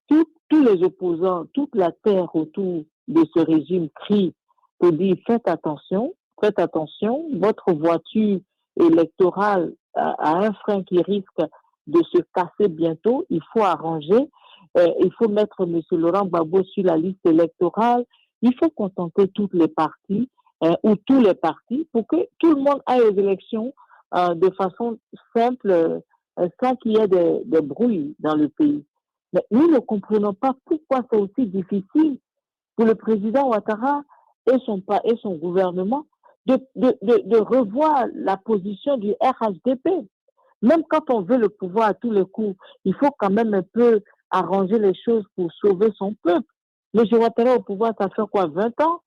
Tous les opposants, toute la terre autour de ce régime crie pour dire faites attention, votre voiture électorale a un frein qui risque de se casser bientôt. Il faut arranger. Il faut mettre M. Laurent Gbagbo sur la liste électorale. Il faut contenter toutes les parties ou tous les partis pour que tout le monde aille aux élections de façon simple, sans qu'il y ait des brouilles dans le pays. Mais nous ne comprenons pas pourquoi c'est aussi difficile pour le président Ouattara et son gouvernement de revoir la position du RHDP. Même quand on veut le pouvoir à tous les coups, il faut quand même un peu arranger les choses pour sauver son peuple. Le Ouattara au pouvoir, ça fait quoi, 20 ans?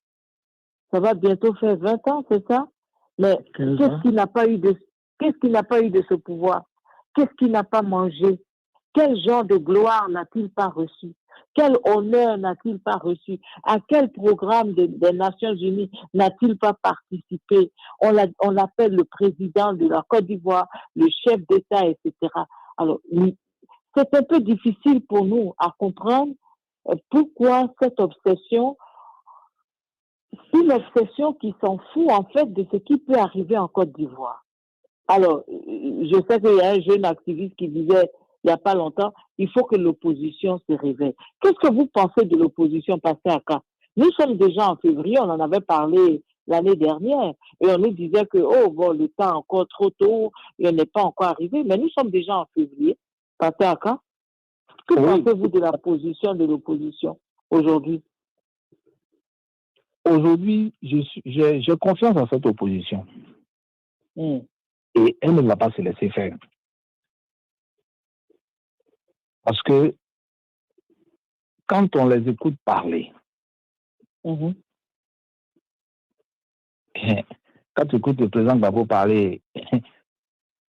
Ça va bientôt faire 20 ans, c'est ça? Mais qu'est-ce qu'il n'a pas eu de ce pouvoir? Qu'est-ce qu'il n'a pas mangé? Quel genre de gloire n'a-t-il pas reçu? Quel honneur n'a-t-il pas reçu? À quel programme des Nations Unies n'a-t-il pas participé? On l'appelle le président de la Côte d'Ivoire, le chef d'État, etc. Alors, c'est un peu difficile pour nous à comprendre pourquoi cette obsession, une obsession qui s'en fout en fait de ce qui peut arriver en Côte d'Ivoire. Alors, je sais qu'il y a un jeune activiste qui disait il n'y a pas longtemps, il faut que l'opposition se réveille. Qu'est-ce que vous pensez de l'opposition passée à cas? Nous sommes déjà en février, on en avait parlé l'année dernière, et on nous disait que, oh, bon, le temps est encore trop tôt, il n'est pas encore arrivé, mais nous sommes déjà en février, passé à cas. Que pensez-vous de la position de l'opposition aujourd'hui? Aujourd'hui, j'ai confiance en cette opposition. Et elle ne va pas se laisser faire. Parce que quand on les écoute parler, quand tu écoutes le président Gbagbo parler,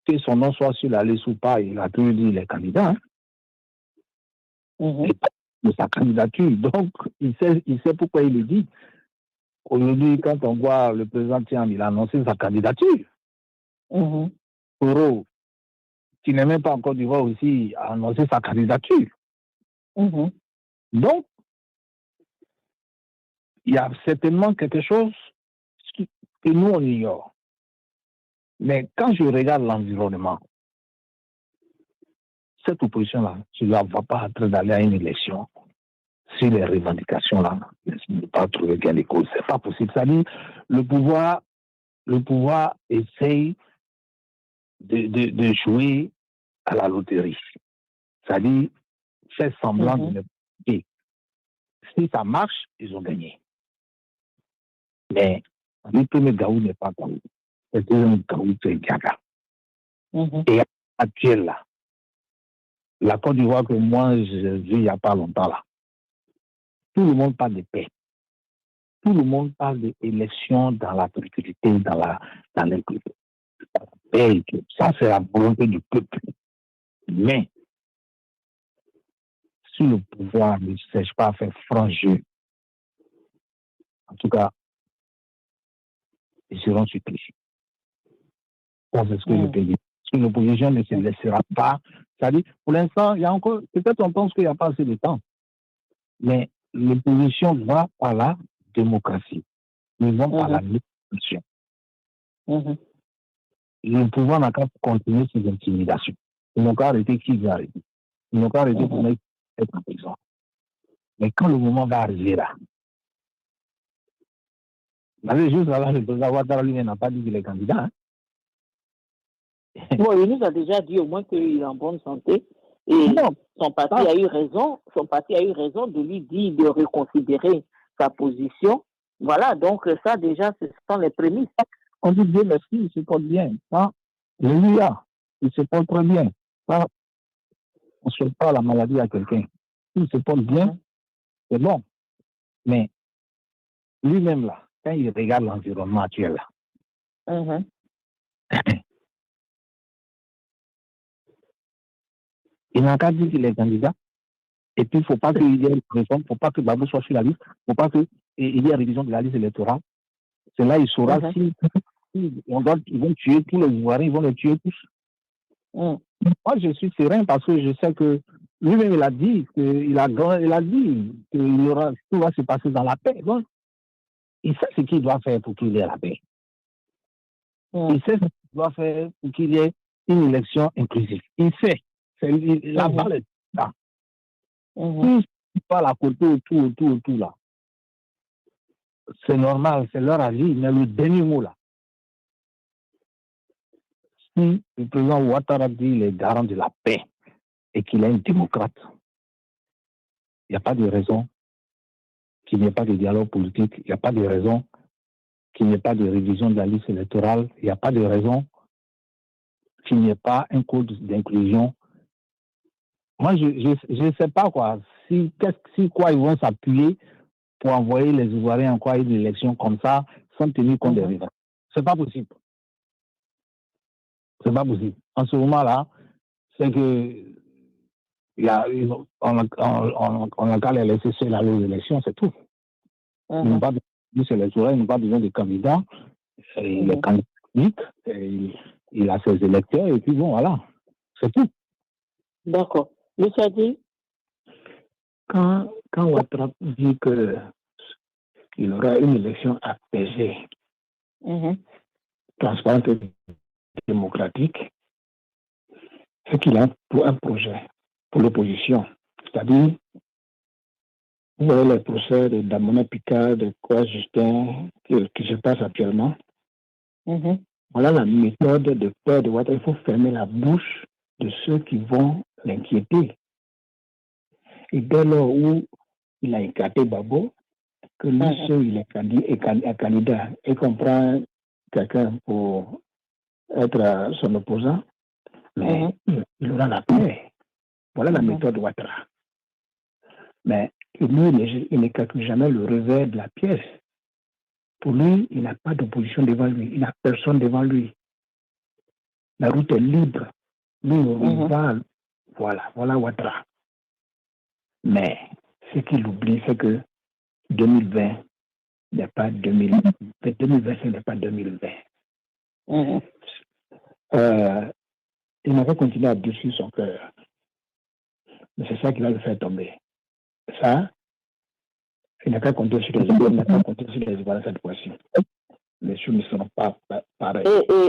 que son nom soit sur la liste ou pas, il a toujours dit les candidats. Et de sa candidature. Donc, il sait pourquoi il le dit. Aujourd'hui, quand on voit le président Tiam, il a annoncé sa candidature. Poro, qui n'est même pas en Côte d'Ivoire aussi, a annoncé sa candidature. Donc, il y a certainement quelque chose que nous, on ignore. Mais quand je regarde l'environnement, cette opposition-là, je ne la vois pas en train d'aller à une élection si les revendications-là ne pas trouver gain de cause. Ce n'est pas possible. C'est-à-dire, le pouvoir essaye de jouer à la loterie. C'est-à-dire, faire semblant de ne pas gagner. Si ça marche, ils ont gagné. Mais le premier Gaou n'est pas Gaou. Le deuxième Gaou, c'est Gaga. Et actuel, là, la Côte d'Ivoire que moi, j'ai vu il n'y a pas longtemps, là, tout le monde parle de paix. Tout le monde parle d'élections dans la tranquillité, dans l'inclusion. Ça, c'est la volonté du peuple. Mais, si le pouvoir ne cherche pas à faire franc jeu, en tout cas, ils seront suppliciés. C'est ce que je peux dire. Si l'opposition ne se laissera pas, c'est-à-dire, pour l'instant, il y a encore, peut-être on pense qu'il n'y a pas assez de temps, mais l'opposition va par la démocratie. Ils vont par la négociation. Le pouvoir n'a qu'à continuer ses intimidations. Ils n'ont qu'à arrêter qui va arrêter. Ils n'ont qu'à arrêter pour mettre en prison. Mais quand le moment va arriver là, juste là, le président Ouattara lui n'a pas dit qu'il est candidat. Bon, il nous a déjà dit au moins qu'il est en bonne santé. Et son parti a eu raison de lui dire de reconsidérer sa position. Voilà, donc ça déjà, ce sont les prémices. On dit Dieu merci, il se porte bien. Alléluia, il se porte très bien. On ne souhaite pas la maladie à quelqu'un. Il se porte bien, c'est bon. Mais lui-même là, quand il regarde l'environnement actuel là, il n'a qu'à dire qu'il est candidat. Et puis, il ne faut pas qu'il y ait une réforme, il ne faut pas que Babou soit sur la liste, il ne faut pas qu'il y ait révision de la liste électorale. C'est là il saura si ils vont tuer tous les Ivoiriens, ils vont les tuer tous. Moi, je suis serein parce que je sais que lui-même, il a dit que tout va se passer dans la paix. Donc, il sait ce qu'il doit faire pour qu'il y ait la paix. Il sait ce qu'il doit faire pour qu'il y ait une élection inclusive. Il sait. La balle est là. Tout pas la côté autour là. C'est normal, c'est leur avis, mais le dernier mot là. Si le président Ouattara dit qu'il est garant de la paix et qu'il est un démocrate, il n'y a pas de raison qu'il n'y ait pas de dialogue politique, il n'y a pas de raison qu'il n'y ait pas de révision de la liste électorale, il n'y a pas de raison qu'il n'y ait pas un code d'inclusion. Moi, je ne sais pas quoi. Si quoi ils vont s'appuyer pour envoyer les Ivoiriens encore à une élection comme ça, sans tenir compte des résultats. C'est pas possible. C'est pas possible. En ce moment-là, c'est que on a qu'à les laisser seuls aller aux élections, c'est tout. Ils n'ont pas besoin de électoraux, ils n'ont pas besoin de candidats. Les candidats uniques, il a ses électeurs, et puis bon, voilà. C'est tout. D'accord. Monsieur Adi? Quand Ouattara dit qu'il aura une élection apaisée, transparente et démocratique, c'est qu'il a un projet pour l'opposition. C'est-à-dire, vous voyez les procès de Damona Picard, de Quoi Justin, qui se passe actuellement. Voilà la méthode de peur de Ouattara. Il faut fermer la bouche de ceux qui vont l'inquiéter. Et dès lors où il a écarté Babo, que lui seul il est candidat et qu'on prend quelqu'un pour être son opposant, mais il aura la paix. Voilà la méthode de Ouattara. Mais lui, il ne calcule jamais le revers de la pièce. Pour lui, il n'a pas d'opposition devant lui. Il n'a personne devant lui. La route est libre. Lui, il va. Voilà Ouattara. Mais ce qu'il oublie, c'est que 2020 n'est pas 2020. 2020, ce n'est pas 2020. Il n'a pas continué à détruire son cœur. Mais c'est ça qui va le faire tomber. Ça, il n'a qu'à compter sur les Ivoiriens, il n'a qu'à compter sur les Ivoiriens cette fois-ci. Les choses ne seront pas pareilles.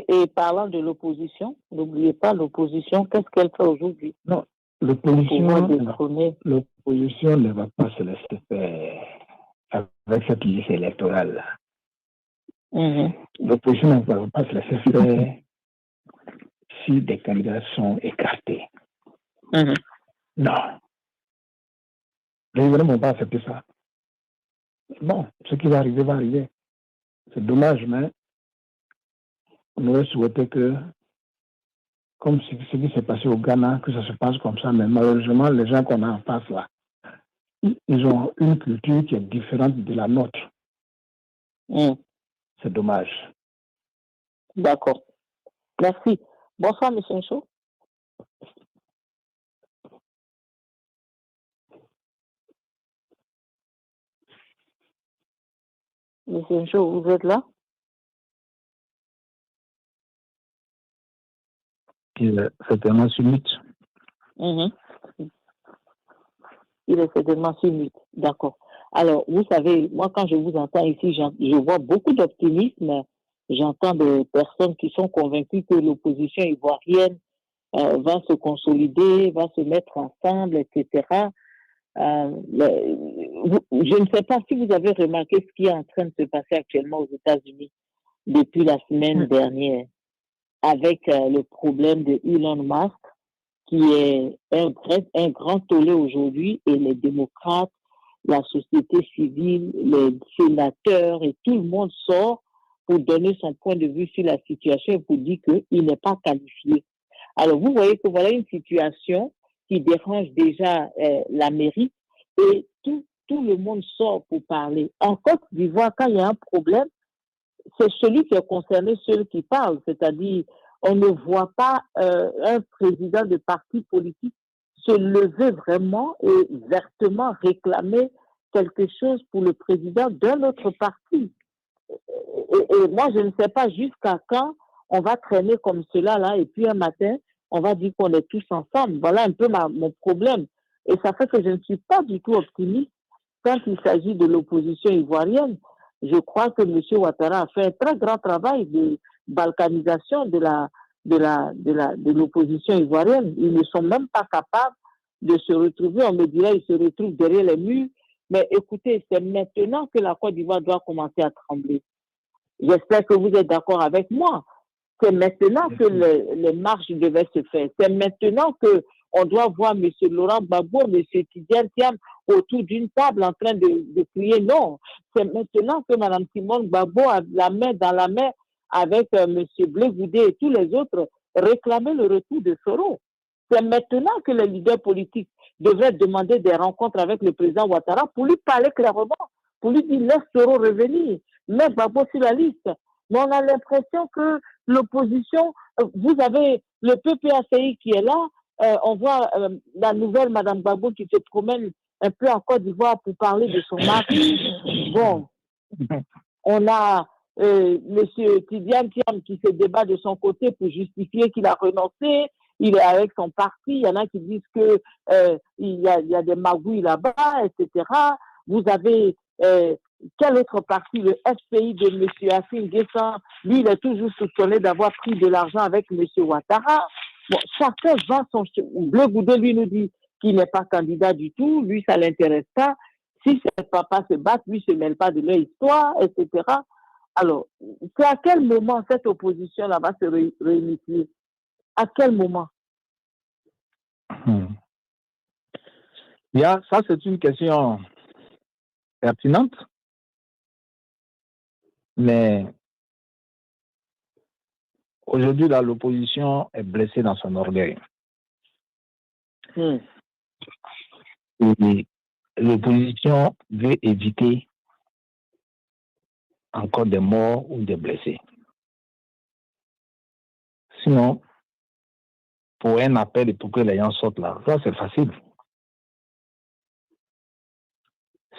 Et parlant de l'opposition, n'oubliez pas l'opposition, qu'est-ce qu'elle fait aujourd'hui? Non, l'opposition ne va pas se laisser faire avec cette liste électorale. L'opposition ne va pas se laisser faire si des candidats sont écartés. Non. Les Ivoiriens ne vont pas accepter ça. Bon, ce qui va arriver, va arriver. C'est dommage, mais on aurait souhaité que, comme ce qui s'est passé au Ghana, que ça se passe comme ça, mais malheureusement, les gens qu'on a en face là, ils ont une culture qui est différente de la nôtre. C'est dommage. D'accord. Merci. Bonsoir, M. Ncho. Monsieur Ncho, vous êtes là? Il est certainement summite. Il est certainement summite. D'accord. Alors, vous savez, moi, quand je vous entends ici, je vois beaucoup d'optimisme. J'entends des personnes qui sont convaincues que l'opposition ivoirienne va se consolider, va se mettre ensemble, etc. Je ne sais pas si vous avez remarqué ce qui est en train de se passer actuellement aux États-Unis depuis la semaine dernière, avec le problème de Elon Musk, qui est un grand tollé aujourd'hui, et les démocrates, la société civile, les sénateurs et tout le monde sort pour donner son point de vue sur la situation et pour dire qu'il n'est pas qualifié. Alors, vous voyez que voilà une situation qui dérange déjà l'Amérique, et tout le monde sort pour parler. En Côte d'Ivoire, quand il y a un problème, c'est celui qui est concerné, celui qui parle, c'est-à-dire on ne voit pas un président de parti politique se lever vraiment et vertement réclamer quelque chose pour le président d'un autre parti. Et moi, je ne sais pas jusqu'à quand on va traîner comme cela, là, et puis un matin, on va dire qu'on est tous ensemble. Voilà un peu mon problème. Et ça fait que je ne suis pas du tout optimiste quand il s'agit de l'opposition ivoirienne. Je crois que M. Ouattara a fait un très grand travail de balkanisation de l'opposition ivoirienne. Ils ne sont même pas capables de se retrouver. On me dirait qu'ils se retrouvent derrière les murs. Mais écoutez, c'est maintenant que la Côte d'Ivoire doit commencer à trembler. J'espère que vous êtes d'accord avec moi. C'est maintenant que les marches devaient se faire. C'est maintenant que on doit voir M. Laurent Gbagbo, M. Tidjane Thiam autour d'une table en train de crier non. C'est maintenant que Mme Simone Gbagbo a la main dans la main avec M. Blé Goudé et tous les autres réclamer le retour de Soro. C'est maintenant que les leaders politiques devraient demander des rencontres avec le président Ouattara pour lui parler clairement, pour lui dire laisse Soro revenir, mets Gbagbo sur la liste. Mais on a l'impression que l'opposition, vous avez le PPACI qui est là, on voit la nouvelle Mme Gbagbo qui se promène un peu en Côte d'Ivoire pour parler de son mari. Bon, on a M. Tidjane Thiam qui se débat de son côté pour justifier qu'il a renoncé, il est avec son parti, il y en a qui disent que il y a des magouilles là-bas, etc. Vous avez quel autre parti, le FPI de M. Assimi Guessan, lui, il est toujours soupçonné d'avoir pris de l'argent avec M. Ouattara. Bon, chacun va son chemin. Blé Goudé, lui, nous dit qu'il n'est pas candidat du tout, lui, ça ne l'intéresse pas. Si ses papas se battent, lui, ne se mêle pas de leur histoire, etc. Alors, c'est à quel moment cette opposition-là va se réunifier? À quel moment? Ça, c'est une question pertinente, mais aujourd'hui, l'opposition est blessée dans son orgueil. Et l'opposition veut éviter encore des morts ou des blessés. Sinon, pour un appel et pour que les gens sortent là, ça c'est facile.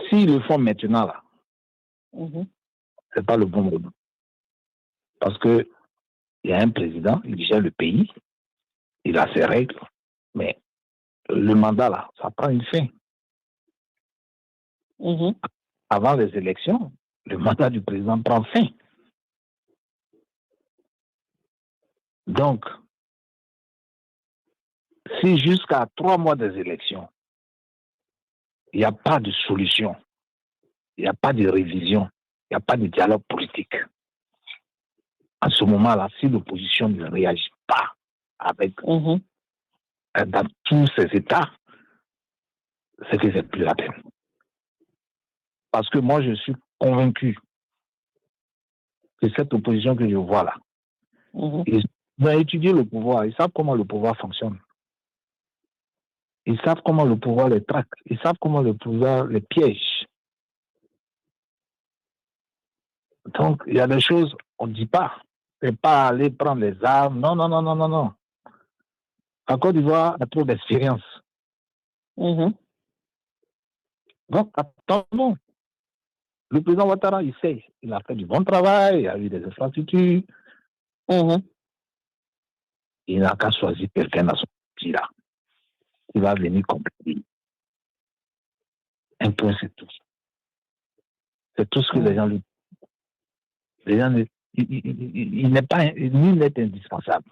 S'ils le font maintenant là, c'est pas le bon moment. Parce que il y a un président, il gère le pays, il a ses règles, mais le mandat là, ça prend une fin. Avant les élections, le mandat du président prend fin. Donc, si jusqu'à 3 mois des élections, il n'y a pas de solution, il n'y a pas de révision, il n'y a pas de dialogue politique, à ce moment-là, si l'opposition ne réagit pas avec dans tous ces états, c'est que c'est plus la peine. Parce que moi, je suis convaincu que cette opposition que je vois là, ils vont étudier le pouvoir, ils savent comment le pouvoir fonctionne. Ils savent comment le pouvoir les traque, ils savent comment le pouvoir les piège. Donc, il y a des choses, on ne dit pas. C'est pas aller prendre les armes. Non, non, non, non, non, non. La Côte d'Ivoire a trop d'expérience. Donc, attendons. Le président Ouattara, il sait. Il a fait du bon travail, il a eu des infrastructures. Il n'a qu'à choisir quelqu'un dans son petit là. Il va venir compléter. Un point, c'est tout. C'est tout ce que les gens lui disent. Les gens, il n'est pas, nul n'est indispensable.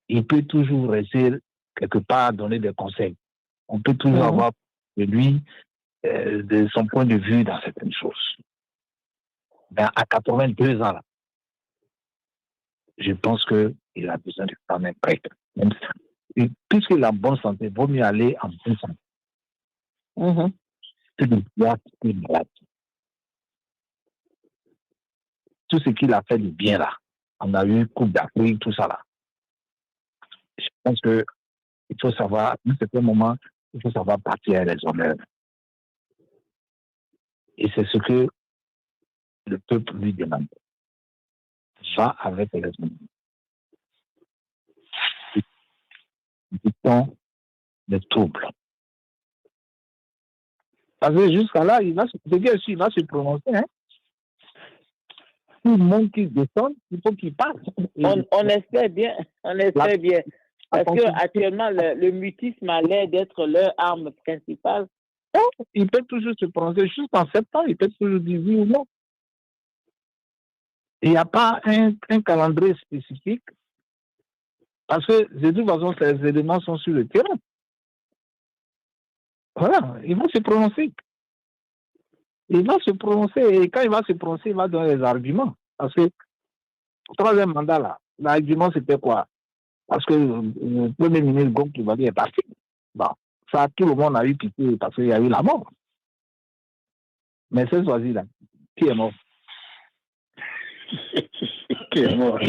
Il peut toujours rester quelque part, donner des conseils. On peut toujours avoir de lui, de son point de vue dans certaines choses. Mais à 82 ans, là, je pense qu'il a besoin de faire un prêtre. Puisqu'il a bonne santé, il vaut mieux aller en bonne santé. Que de pouvoir quitter malade. Tout ce qu'il a fait de bien là, on a eu Coupe d'Afrique, tout ça là. Je pense qu'il faut savoir, à un certain moment, il faut savoir partir à les honneurs. Et c'est ce que le peuple lui demande. Va avec les honneurs. Évitons les troubles. Parce que jusqu'à là, il va se prononcer. Hein? Tout le monde qui descend, il faut qu'il passe. On espère bien, bien. Parce qu'actuellement, le mutisme a l'air d'être leur arme principale. Il peut toujours se prononcer jusqu'en septembre, il peut toujours dire oui ou non. Il n'y a pas un calendrier spécifique. Parce que de toute façon, ces éléments sont sur le terrain. Voilà, il va se prononcer. Il va se prononcer, et quand il va se prononcer, il va donner les arguments. Parce que le troisième mandat, là, l'argument, c'était quoi? Parce que le premier ministre Gom Kibali est parti. Bon, ça, tout le monde a eu pitié parce qu'il y a eu la mort. Mais cette fois-ci, là, qui est mort? Qui est mort?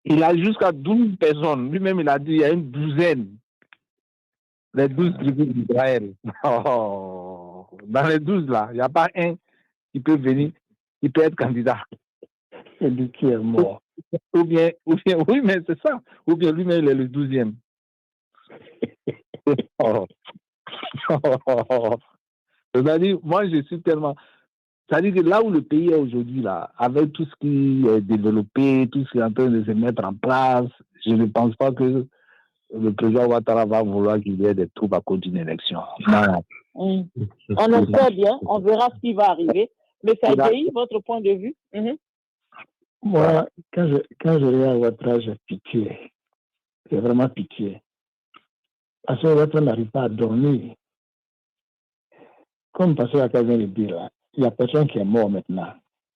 Il a jusqu'à 12 personnes. Lui-même, il a dit il y a une douzaine. Les 12 tribus d'Israël. Oh. Dans les 12 là, il n'y a pas un qui peut venir, qui peut être candidat. Il dit qui est mort. Ou bien, oui, mais c'est ça. Ou bien lui-même, il est le 12e. Oh. C'est-à-dire, moi, je suis tellement... C'est-à-dire que là où le pays est aujourd'hui, là, avec tout ce qui est développé, tout ce qui est en train de se mettre en place, je ne pense pas que le président Ouattara va vouloir qu'il y ait des troupes à cause d'une élection. Non. On espère bien, on verra ce qui va arriver. Mais ça a été votre point de vue? Moi, quand je regarde Ouattara, j'ai pitié. C'est vraiment pitié. Parce que Ouattara n'arrive pas à dormir. Comme Pasteur Aka vient de dire là, il n'y a personne qui est mort maintenant.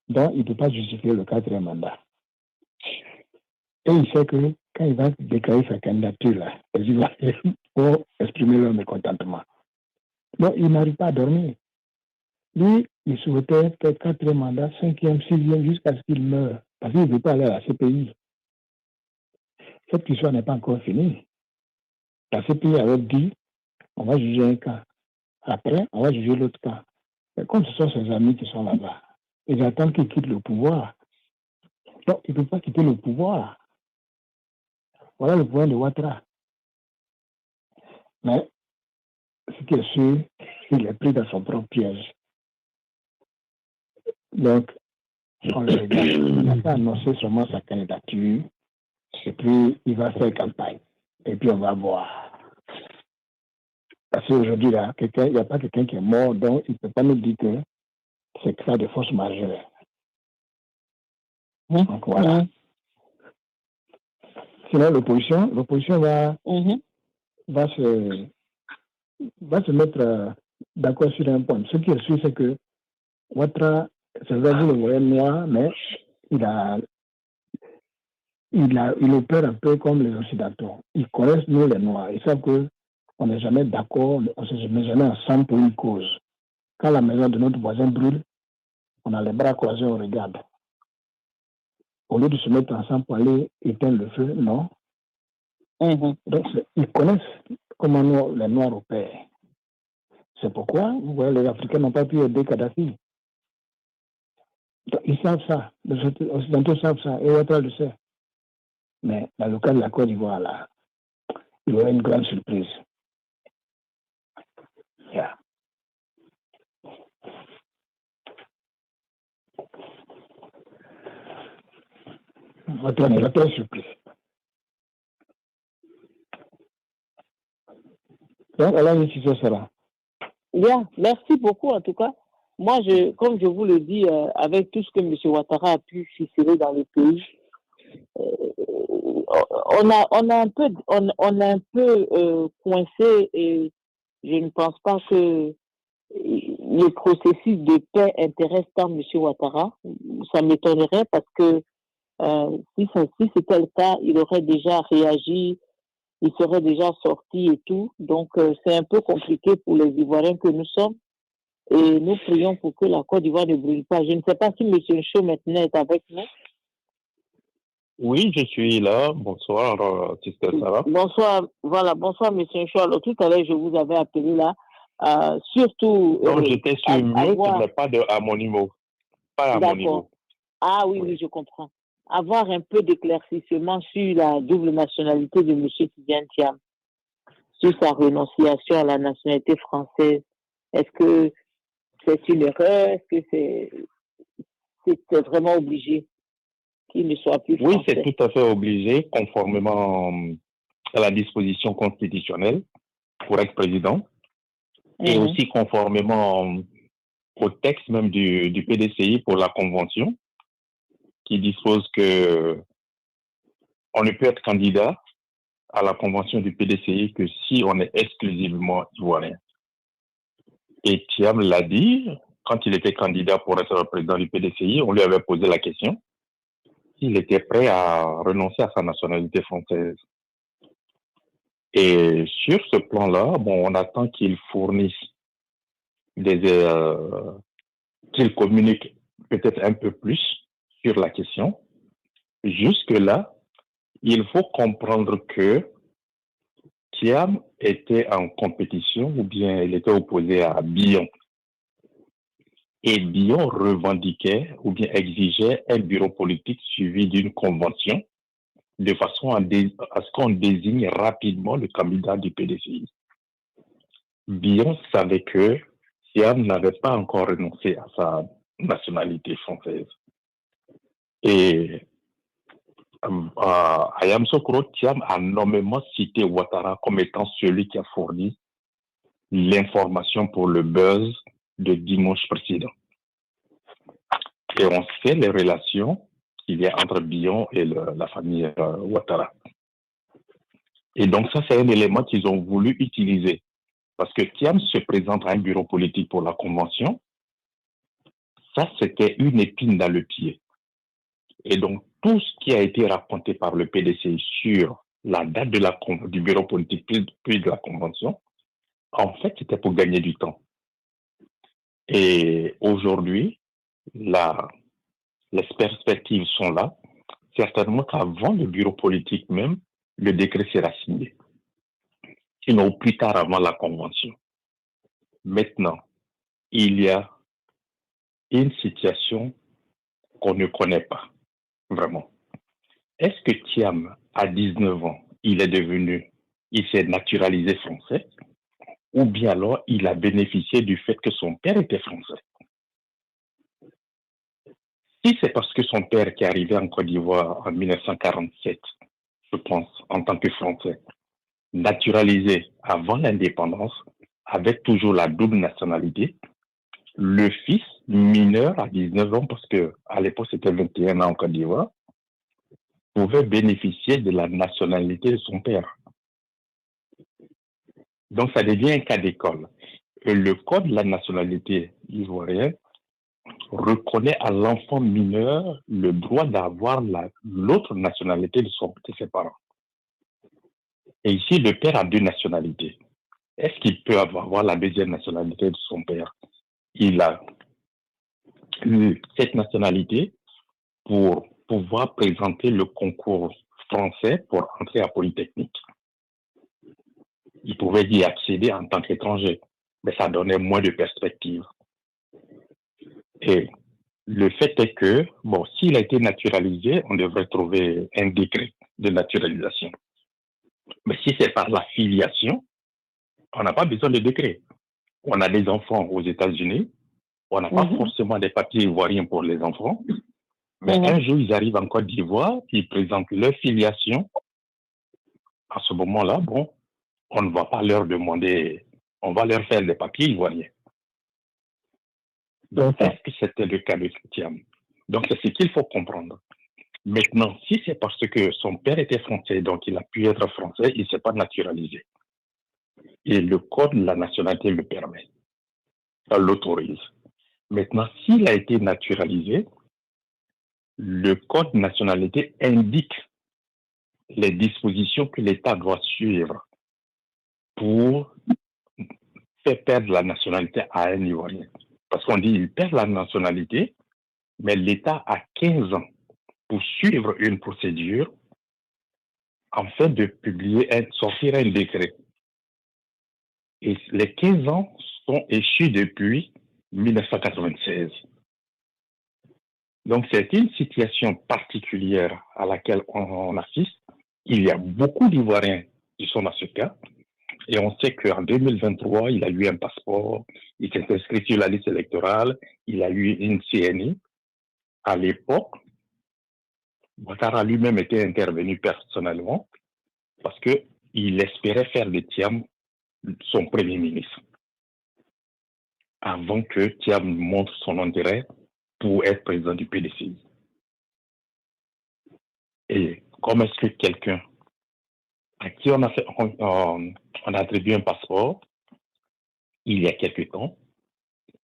Donc, il ne peut pas justifier le 4e mandat. Et il sait que quand il va déclarer sa candidature, là, il va pour exprimer leur mécontentement. Donc, il n'arrive pas à dormir. Lui, il souhaitait faire 4e mandat, 5e, 6e, jusqu'à ce qu'il meure. Parce qu'il ne veut pas aller à la CPI. Cette histoire n'est pas encore finie. La CPI avait dit, on va juger un cas. Après, on va juger l'autre cas. Mais comme ce sont ses amis qui sont là-bas, ils attendent qu'il quitte le pouvoir. Donc, il ne peut pas quitter le pouvoir. Voilà le point de Ouattara. Mais, ce qui est sûr, il est pris dans son propre piège. Donc, on le regarde. Il n'a pas annoncé seulement sa candidature, et puis il va faire campagne. Et puis on va voir. Parce qu'aujourd'hui, là, il n'y a pas quelqu'un qui est mort, donc il ne peut pas nous dire que c'est cas de force majeure. Donc voilà. Sinon, l'opposition va se mettre d'accord sur un point. Ce qui est sûr, c'est que Ouattara, c'est vrai, vous le voyez noir, mais il opère un peu comme les Occidentaux. Ils connaissent, nous, les Noirs. Ils savent qu'on n'est jamais d'accord, on ne se met jamais ensemble pour une cause. Quand la maison de notre voisin brûle, on a les bras croisés, on regarde. Au lieu de se mettre ensemble pour aller éteindre le feu, non. Donc, ils connaissent comment nous, les Noirs opèrent. C'est pourquoi, vous voyez, les Africains n'ont pas pu aider Kadhafi. Donc, ils savent ça. Les Occidentaux savent ça. Et Ouattara le sait. Mais dans le cas de la Côte d'Ivoire, là, il y aura une grande surprise. Yeah. Ouattara n'est pas surprise. Donc, alors, ici, ce sera. Bien, merci beaucoup en tout cas. Moi, comme je vous le dis, avec tout ce que M. Ouattara a pu ficeler dans le pays, on a un peu coincé et je ne pense pas que le processus de paix intéresse tant M. Ouattara. Ça m'étonnerait parce que si c'était le cas, il aurait déjà réagi, il serait déjà sorti et tout. Donc, c'est un peu compliqué pour les Ivoiriens que nous sommes. Et nous prions pour que la Côte d'Ivoire ne brûle pas. Je ne sais pas si M. Ncho maintenant est avec nous. Oui, je suis là. Bonsoir, Sister Sarah. Bonsoir, voilà, bonsoir, M. Ncho. Alors, tout à l'heure, je vous avais appelé là. Surtout. Donc, j'étais sur mute, mais pas à mon niveau. Pas à mon niveau. Ah oui, je comprends. Avoir un peu d'éclaircissement sur la double nationalité de M. Tidjane Thiam, sur sa renonciation à la nationalité française. Est-ce que c'est une erreur? Est-ce que c'est vraiment obligé qu'il ne soit plus français? Oui, c'est tout à fait obligé, conformément à la disposition constitutionnelle pour être président, et aussi conformément au texte même du PDCI pour la Convention, qui dispose que on ne peut être candidat à la Convention du PDCI que si on est exclusivement ivoirien. Et Thiam l'a dit, quand il était candidat pour être président du PDCI, on lui avait posé la question. s'il était prêt à renoncer à sa nationalité française. Et sur ce plan-là, bon, on attend qu'il fournisse qu'il communique peut-être un peu plus sur la question. Jusque-là, il faut comprendre que Thiam était en compétition ou bien il était opposé à Billon. Et Billon revendiquait ou bien exigeait un bureau politique suivi d'une convention de façon à ce qu'on désigne rapidement le candidat du PDCI. Billon savait que Thiam n'avait pas encore renoncé à sa nationalité française. Et à Yamoussoukro, Thiam a nommément cité Ouattara comme étant celui qui a fourni l'information pour le buzz de dimanche précédent. Et on sait les relations qu'il y a entre Billon et la famille Ouattara. Et donc ça, c'est un élément qu'ils ont voulu utiliser. Parce que Thiam se présente à un bureau politique pour la convention. Ça, c'était une épine dans le pied. Et donc, tout ce qui a été raconté par le PDC sur la date du bureau politique puis de la convention, en fait, c'était pour gagner du temps. Et aujourd'hui, les perspectives sont là. Certainement qu'avant le bureau politique même, le décret sera signé. Sinon, plus tard avant la convention. Maintenant, il y a une situation qu'on ne connaît pas, vraiment. Est-ce que Thiam, à 19 ans, il s'est naturalisé français, ou bien alors il a bénéficié du fait que son père était français? Si c'est parce que son père qui est arrivé en Côte d'Ivoire en 1947, je pense, en tant que français, naturalisé avant l'indépendance, avec toujours la double nationalité, le fils mineur à 19 ans, parce qu'à l'époque c'était 21 ans en Côte d'Ivoire, pouvait bénéficier de la nationalité de son père. Donc ça devient un cas d'école. Et le code de la nationalité ivoirienne reconnaît à l'enfant mineur le droit d'avoir l'autre nationalité de ses parents. Et ici, le père a deux nationalités. Est-ce qu'il peut avoir la deuxième nationalité de son père? Il a eu cette nationalité pour pouvoir présenter le concours français pour entrer à Polytechnique. Il pouvait y accéder en tant qu'étranger, mais ça donnait moins de perspectives. Et le fait est que, bon, s'il a été naturalisé, on devrait trouver un décret de naturalisation. Mais si c'est par la filiation, on n'a pas besoin de décret. On a des enfants aux États-Unis, on n'a pas forcément des papiers ivoiriens pour les enfants, mais un jour, ils arrivent en Côte d'Ivoire, ils présentent leur filiation. À ce moment-là, bon, on ne va pas leur demander, on va leur faire des papiers ivoiriens. Donc, est-ce que c'était le cas de Thiam? Donc, c'est ce qu'il faut comprendre. Maintenant, si c'est parce que son père était français, donc il a pu être français, il ne s'est pas naturalisé. Et le code de la nationalité le permet, l'autorise. Maintenant, s'il a été naturalisé, le code de nationalité indique les dispositions que l'État doit suivre pour faire perdre la nationalité à un Ivoirien. Parce qu'on dit qu'il perd la nationalité, mais l'État a 15 ans pour suivre une procédure afin de sortir un décret. Et les 15 ans sont échus depuis 1996. Donc, c'est une situation particulière à laquelle on assiste. Il y a beaucoup d'Ivoiriens qui sont dans ce cas. Et on sait qu'en 2023, il a eu un passeport, il s'est inscrit sur la liste électorale, il a eu une CNI. À l'époque, Ouattara lui-même était intervenu personnellement parce qu'il espérait faire de Thiam son premier ministre avant que Thiam montre son intérêt pour être président du PDCI. Et comment est-ce que quelqu'un à qui on a attribué un passeport il y a quelque temps,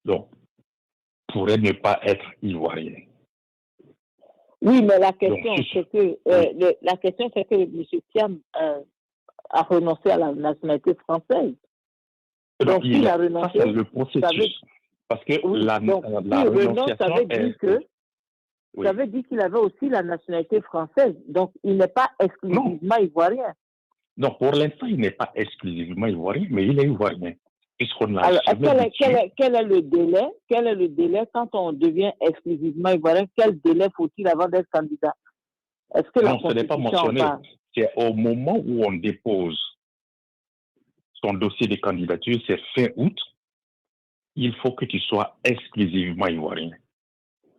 donc pourrait ne pas être ivoirien? Oui, mais la question, Donc, c'est que, la question, c'est que M. Thiam a renoncé à la nationalité française. Donc, s'il a renoncé, ça, c'est le processus. Parce que oui, la renonce, ça veut dire que ça veut dire qu'il avait aussi la nationalité française. Donc, il n'est pas exclusivement ivoirien. Non, pour l'instant, il n'est pas exclusivement ivoirien, mais il est ivoirien. Puisqu'on a Alors, quel est le délai? Quel est le délai quand on devient exclusivement ivoirien? Quel délai faut-il avant d'être candidat? Est-ce que non, ce n'est pas mentionné. C'est au moment où on dépose son dossier de candidature, c'est fin août, il faut que tu sois exclusivement ivoirien.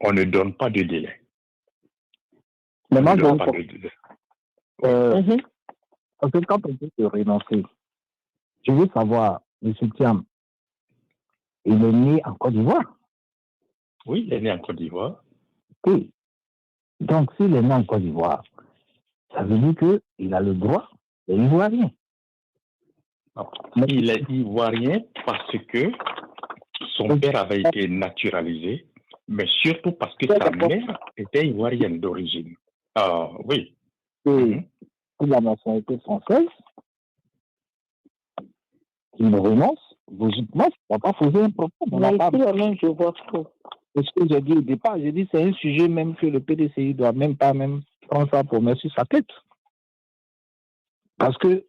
On ne donne pas de délai. Mais moi, donc, parce que quand on dit de renoncer, je veux savoir, M. Thiam, il est né en Côte d'Ivoire. Oui, il est né en Côte d'Ivoire. Oui. Donc, s'il est né en Côte d'Ivoire, ça veut dire qu'il a le droit d'être ivoirien. Il est ivoirien parce que son père avait été naturalisé, mais surtout parce que sa mère était ivoirienne d'origine. Oui. Et pour la nationalité française, il renonce, logiquement, ça ne va pas poser un problème. Mais je vois trop. C'est ce que j'ai dit au départ. J'ai dit c'est un sujet même que le PDCI ne doit même pas prendre ça pour mettre sur sa tête. Parce que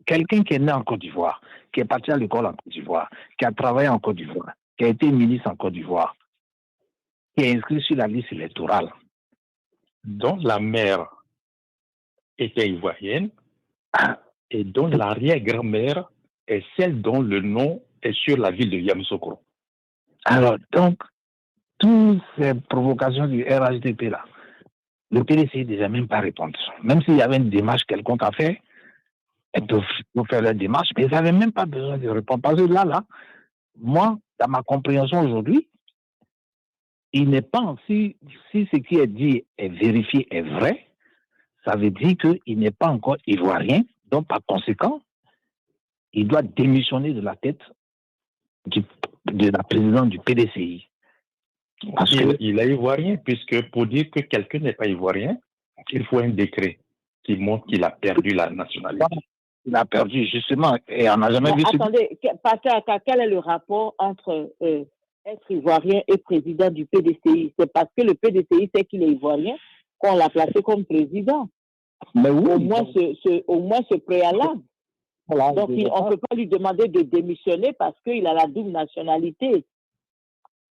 quelqu'un qui est né en Côte d'Ivoire, qui est parti à l'école en Côte d'Ivoire, qui a travaillé en Côte d'Ivoire, qui a été ministre en Côte d'Ivoire, qui est inscrit sur la liste électorale, dont la mère était ivoirienne et dont l'arrière-grand-mère est celle dont le nom est sur la ville de Yamoussoukro. Alors, donc, toutes ces provocations du RHDP là, le PDC ne déjà même pas répondre. Même s'il y avait une démarche quelconque à faire, ils peuvent faire la démarche, mais ils n'avaient même pas besoin de répondre. Parce que là, moi, dans ma compréhension aujourd'hui, il n'est pas, si ce qui est dit est vérifié, est vrai, ça veut dire qu'il n'est pas encore ivoirien, donc par conséquent, il doit démissionner de la tête de la présidente du PDCI. Parce il est ivoirien, puisque pour dire que quelqu'un n'est pas ivoirien, il faut un décret qui montre qu'il a perdu la nationalité. Il a perdu, justement, et on n'a jamais vu... Attendez, quel est le rapport entre être ivoirien et président du PDCI? C'est parce que le PDCI sait qu'il est ivoirien qu'on l'a placé comme président. Mais oui, au moins ce préalable. Voilà, donc, on ne peut pas lui demander de démissionner parce qu'il a la double nationalité.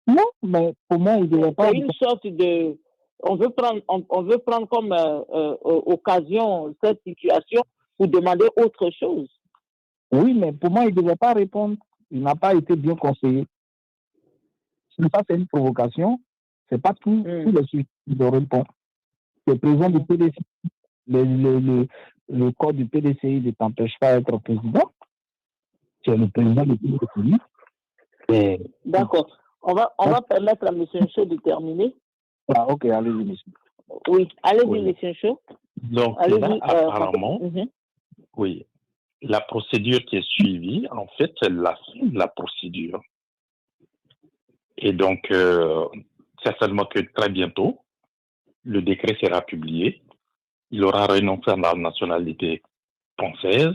Non, mais pour moi, il ne devrait pas... C'est une sorte de... On veut prendre comme occasion cette situation pour demander autre chose. Oui, mais pour moi, il ne devrait pas répondre. Il n'a pas été bien conseillé. Si ça, c'est une provocation, ce n'est pas tous les sujets qui doivent répondre. Le président du PDCI, le code du PDCI ne t'empêche pas d'être président. C'est le président du PDCI. D'accord. On va permettre à M. Ncho de terminer. Ah, ok, allez-y, monsieur. Oui, allez-y, M. Ncho. Donc, là, apparemment, oui, la procédure qui est suivie, en fait, c'est la fin de la procédure. Et donc, certainement que très bientôt, le décret sera publié. Il aura renoncé à la nationalité française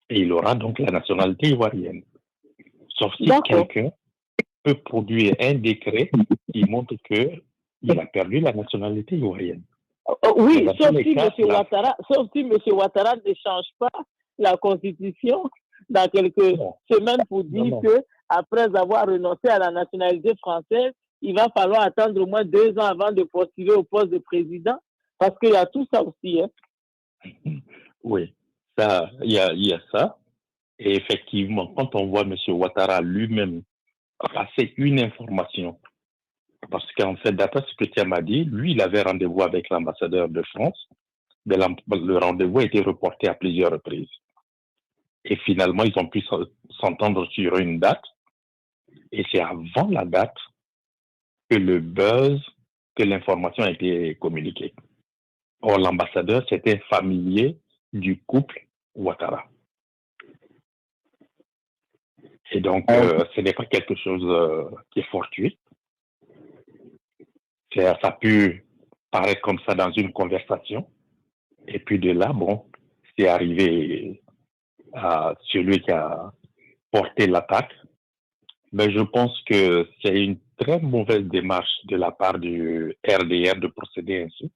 et il aura donc la nationalité ivoirienne. Sauf si quelqu'un peut produire un décret qui montre qu'il a perdu la nationalité ivoirienne. Oui, sauf si M. Ouattara ne change pas la Constitution dans quelques semaines pour dire qu'après avoir renoncé à la nationalité française, il va falloir attendre au moins 2 ans avant de postuler au poste de président, parce qu'il y a tout ça aussi. Hein. Oui, il y a ça. Et effectivement, quand on voit M. Ouattara lui-même passer une information, parce qu'en fait, d'après ce que Thiam a dit, lui, il avait rendez-vous avec l'ambassadeur de France, mais le rendez-vous a été reporté à plusieurs reprises. Et finalement, ils ont pu s'entendre sur une date, et c'est avant la date que l'information a été communiquée. Or, l'ambassadeur, c'était familier du couple Ouattara. Et donc, ce n'est pas quelque chose qui est fortuit. Ça a pu paraître comme ça dans une conversation. Et puis de là, bon, c'est arrivé à celui qui a porté l'attaque. Mais je pense que c'est une très mauvaise démarche de la part du RDR de procéder ainsi.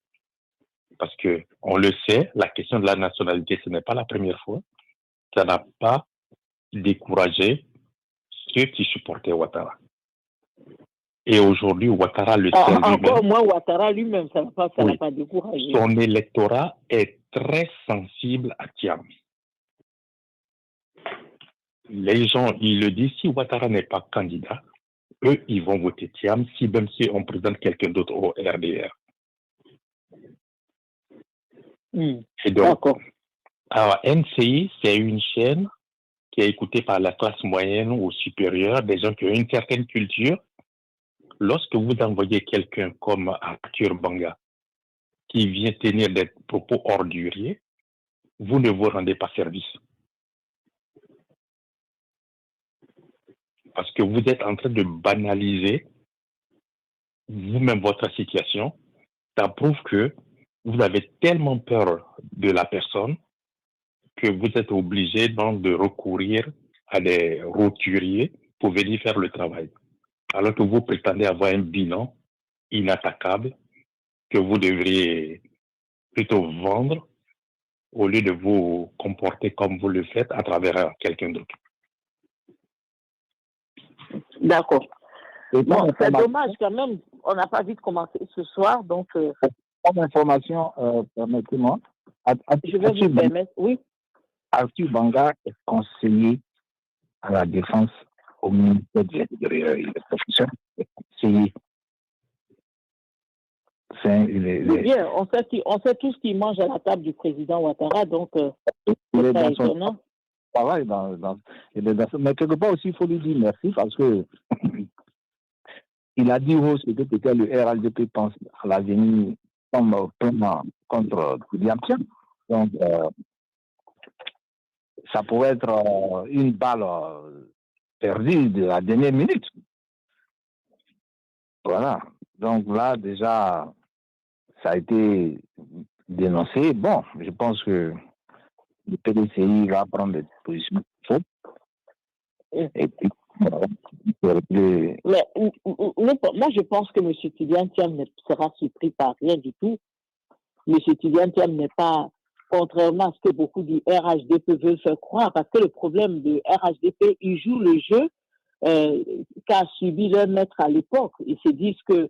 Parce que on le sait, la question de la nationalité, ce n'est pas la première fois. Ça n'a pas découragé ceux qui supportaient Ouattara. Et aujourd'hui, Ouattara le sait lui-même. Encore moins Ouattara lui-même, ça n'a pas découragé. Son électorat est très sensible à Thiam. Les gens, ils le disent, si Ouattara n'est pas candidat, eux, ils vont voter Thiam, même si on présente quelqu'un d'autre au RDR. Et donc, alors, NCI, c'est une chaîne qui est écoutée par la classe moyenne ou supérieure, des gens qui ont une certaine culture. Lorsque vous envoyez quelqu'un comme Arthur Banga, qui vient tenir des propos orduriers, vous ne vous rendez pas service. Parce que vous êtes en train de banaliser vous-même votre situation. Ça prouve que vous avez tellement peur de la personne que vous êtes obligé donc de recourir à des roturiers pour venir faire le travail. Alors que vous prétendez avoir un bilan inattaquable que vous devriez plutôt vendre au lieu de vous comporter comme vous le faites à travers quelqu'un d'autre. D'accord. Bon, c'est dommage quand même, on n'a pas vite commencé ce soir, donc... Comme information, permettez-moi. Je vais vous permettre, oui. Arthur Banga est conseiller à la défense au ministère de l'Intérieur. Il est professeur, il est conseiller. Bien, on sait tous qu'il mange à la table du président Ouattara, donc c'est pas étonnant. Travail mais quelque part aussi, il faut lui dire merci parce que il a dit ce que peut-être le RHDP pense à l'avenir comme contre William Thiam. Donc, ça pourrait être une balle perdue de la dernière minute. Voilà. Donc là, déjà, ça a été dénoncé. Bon, je pense que le PDCI va prendre des positions fortes. Et puis, mais moi, je pense que M. Tidjane Thiam ne sera surpris par rien du tout. M. Tidjane Thiam n'est pas, contrairement à ce que beaucoup du RHDP veulent faire croire, parce que le problème du RHDP, ils jouent le jeu qu'a subi leur maître à l'époque. Ils se disent que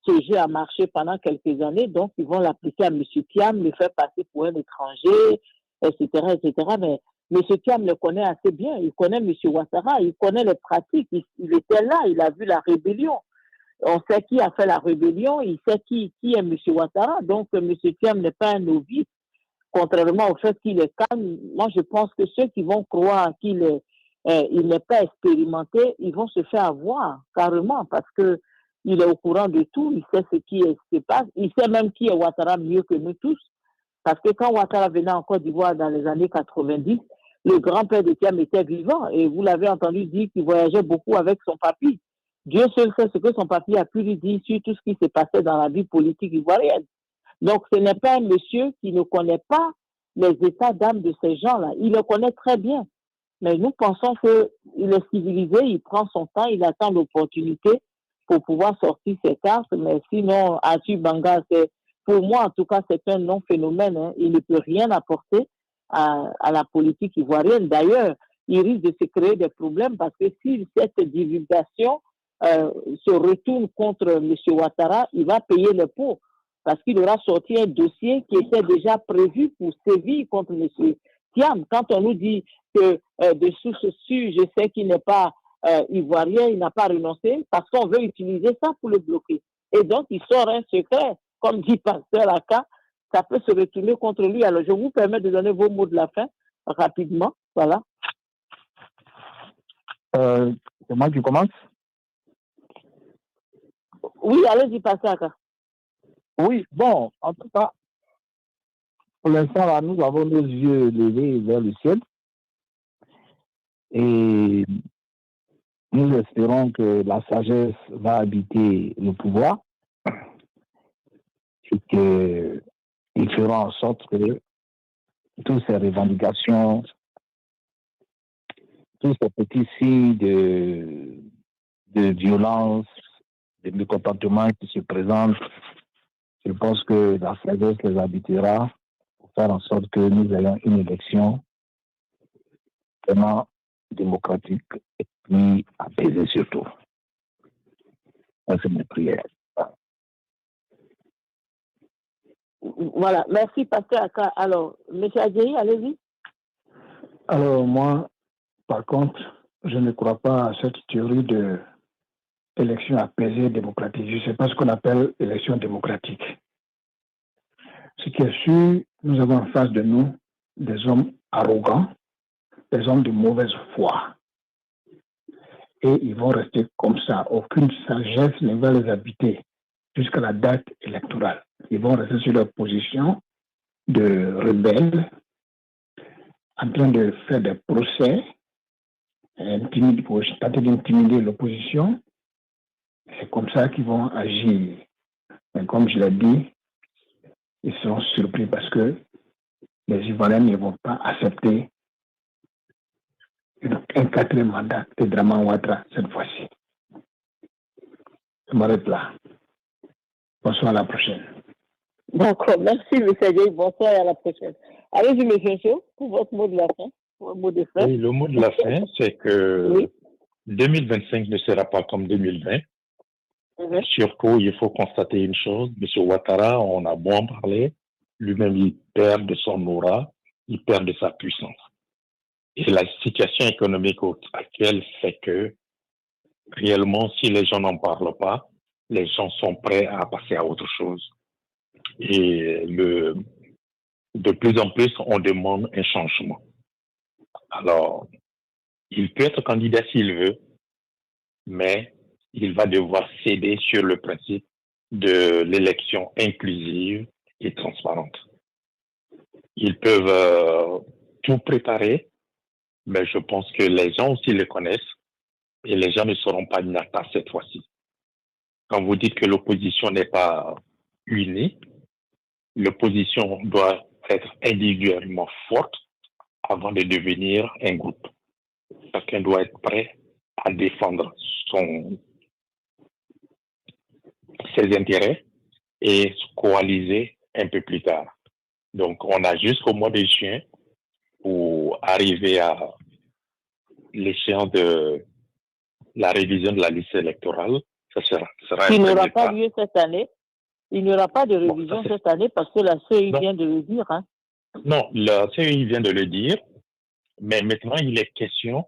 ce jeu a marché pendant quelques années, donc ils vont l'appliquer à M. Thiam, le faire passer pour un étranger, etc., etc. Mais M. Thiam le connaît assez bien. Il connaît M. Ouattara, il connaît les pratiques. Il était là, il a vu la rébellion. On sait qui a fait la rébellion, il sait qui est M. Ouattara. Donc, M. Thiam n'est pas un novice, contrairement au fait qu'il est calme. Moi, je pense que ceux qui vont croire qu'il n'est pas expérimenté, ils vont se faire avoir carrément parce que il est au courant de tout, il sait ce qui se passe, il sait même qui est Ouattara mieux que nous tous. Parce que quand Ouattara venait en Côte d'Ivoire dans les années 90, le grand-père de Thiam était vivant et vous l'avez entendu dire qu'il voyageait beaucoup avec son papy. Dieu seul sait ce que son papy a pu lui dire sur tout ce qui s'est passé dans la vie politique ivoirienne. Donc ce n'est pas un monsieur qui ne connaît pas les états d'âme de ces gens-là. Il le connaît très bien. Mais nous pensons qu'il est civilisé, il prend son temps, il attend l'opportunité pour pouvoir sortir ses cartes. Mais sinon, Arthur Banga, pour moi, en tout cas, c'est un non-phénomène. Hein. Il ne peut rien apporter à la politique ivoirienne. D'ailleurs, il risque de se créer des problèmes parce que si cette divulgation se retourne contre M. Ouattara, il va payer le pot parce qu'il aura sorti un dossier qui était déjà prévu pour sévir contre M. Thiam. Quand on nous dit que de source sûre, je sais qu'il n'est pas ivoirien, il n'a pas renoncé, parce qu'on veut utiliser ça pour le bloquer. Et donc, il sort un secret, comme dit Pasteur Aka, ça peut se retourner contre lui. Alors, je vous permets de donner vos mots de la fin, rapidement. Voilà. C'est moi qui commence? Oui, allez-y, Pasteur Aka. Oui, bon, en tout cas, pour l'instant, là, nous avons nos yeux levés vers le ciel. Et nous espérons que la sagesse va habiter le pouvoir. c'est qu'ils feront en sorte que toutes ces revendications, tous ces petits signes de violence, de mécontentement qui se présentent, je pense que la sagesse les habitera pour faire en sorte que nous ayons une élection vraiment démocratique et puis apaisée surtout. Ça, c'est mes prières. Voilà, merci Pasteur Aka. Alors, M. Adjei, allez-y. Alors moi, par contre, je ne crois pas à cette théorie d'élection apaisée démocratique. Je ne sais pas ce qu'on appelle élection démocratique. Ce qui est sûr, nous avons en face de nous des hommes arrogants, des hommes de mauvaise foi. Et ils vont rester comme ça. Aucune sagesse ne va les habiter jusqu'à la date électorale. Ils vont rester sur leur position de rebelles, en train de faire des procès, pour tenter d'intimider l'opposition. C'est comme ça qu'ils vont agir. Mais comme je l'ai dit, ils seront surpris parce que les Ivoiriens ne vont pas accepter un quatrième mandat de Draman Ouattara cette fois-ci. Je m'arrête là. Bonsoir, à la prochaine. D'accord, merci M. Adjei, bonsoir et à la prochaine. Allez-y M. Chencho, pour votre mot de la fin. Mot de fin. Oui, le mot de la fin, c'est que oui. 2025 ne sera pas comme 2020. Surtout, il faut constater une chose, M. Ouattara, on a beau en parler, lui-même il perd de son aura, il perd de sa puissance. Et la situation économique actuelle fait que, réellement, si les gens n'en parlent pas, les gens sont prêts à passer à autre chose. Et de plus en plus, on demande un changement. Alors, il peut être candidat s'il veut, mais il va devoir céder sur le principe de l'élection inclusive et transparente. Ils peuvent tout préparer, mais je pense que les gens aussi le connaissent et les gens ne seront pas nata cette fois-ci. Quand vous dites que l'opposition n'est pas unie, l'opposition doit être individuellement forte avant de devenir un groupe. Chacun doit être prêt à défendre ses intérêts et se coaliser un peu plus tard. Donc, on a jusqu'au mois de juin pour arriver à l'échéance de la révision de la liste électorale. Ça sera Il n'y aura pas lieu cette année. Il n'y aura pas de révision cette année parce que la CEI vient de le dire. Hein. Non, la CEI vient de le dire, mais maintenant, il est question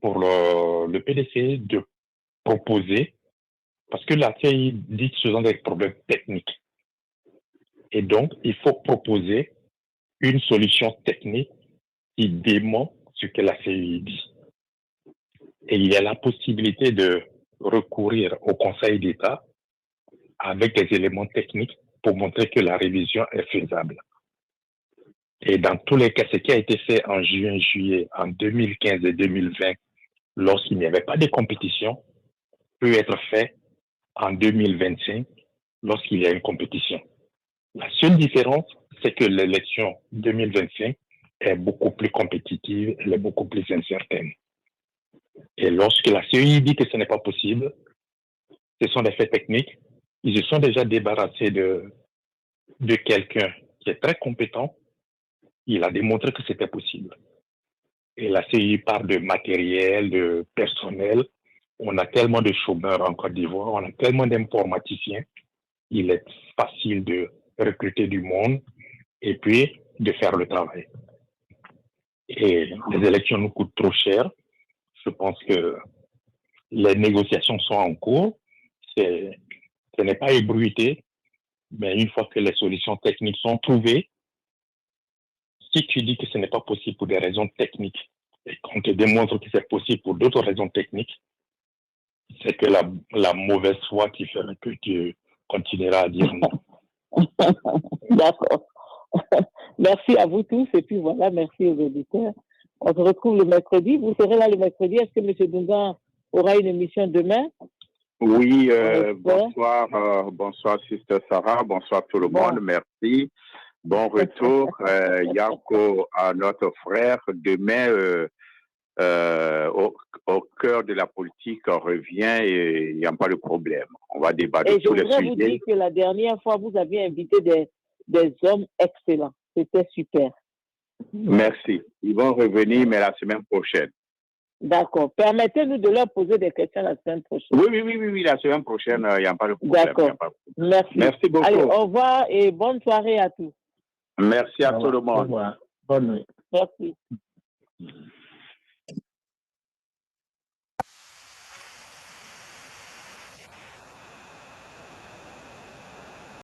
pour le PDC de proposer, parce que la CEI dit que ce sont des problèmes techniques. Et donc, il faut proposer une solution technique qui démontre ce que la CEI dit. Et il y a la possibilité de recourir au Conseil d'État avec des éléments techniques pour montrer que la révision est faisable. Et dans tous les cas, ce qui a été fait en juin, juillet, en 2015 et 2020, lorsqu'il n'y avait pas de compétition, peut être fait en 2025 lorsqu'il y a une compétition. La seule différence, c'est que l'élection 2025 est beaucoup plus compétitive, elle est beaucoup plus incertaine. Et lorsque la CEI dit que ce n'est pas possible, ce sont des faits techniques. Ils se sont déjà débarrassés de quelqu'un qui est très compétent. Il a démontré que c'était possible. Et la CEI parle de matériel, de personnel. On a tellement de chômeurs en Côte d'Ivoire, on a tellement d'informaticiens. Il est facile de recruter du monde et puis de faire le travail. Et les élections nous coûtent trop cher. Je pense que les négociations sont en cours. Ce n'est pas ébruité, mais une fois que les solutions techniques sont trouvées, si tu dis que ce n'est pas possible pour des raisons techniques et qu'on te démontre que c'est possible pour d'autres raisons techniques, c'est que la mauvaise foi qui ferait que tu continueras à dire non. D'accord. Merci à vous tous et puis voilà, merci aux auditeurs. On se retrouve le mercredi. Vous serez là le mercredi. Est-ce que M. Dunga aura une émission demain? Oui, bonsoir, Sister Sarah, bonsoir tout le monde, merci. Bon retour, Yako, à notre frère. Demain, au cœur de la politique, on revient et il n'y a pas de problème. On va débattre de tous les sujets. Et je voudrais vous dire que la dernière fois, vous aviez invité des hommes excellents. C'était super. Merci. Ils vont revenir, mais la semaine prochaine. D'accord. Permettez-nous de leur poser des questions la semaine prochaine. Oui, la semaine prochaine, il n'y a pas de problème. D'accord. Merci. Merci beaucoup. Allez, au revoir et bonne soirée à tous. Merci à tout le monde. Au revoir. Bonne nuit. Merci.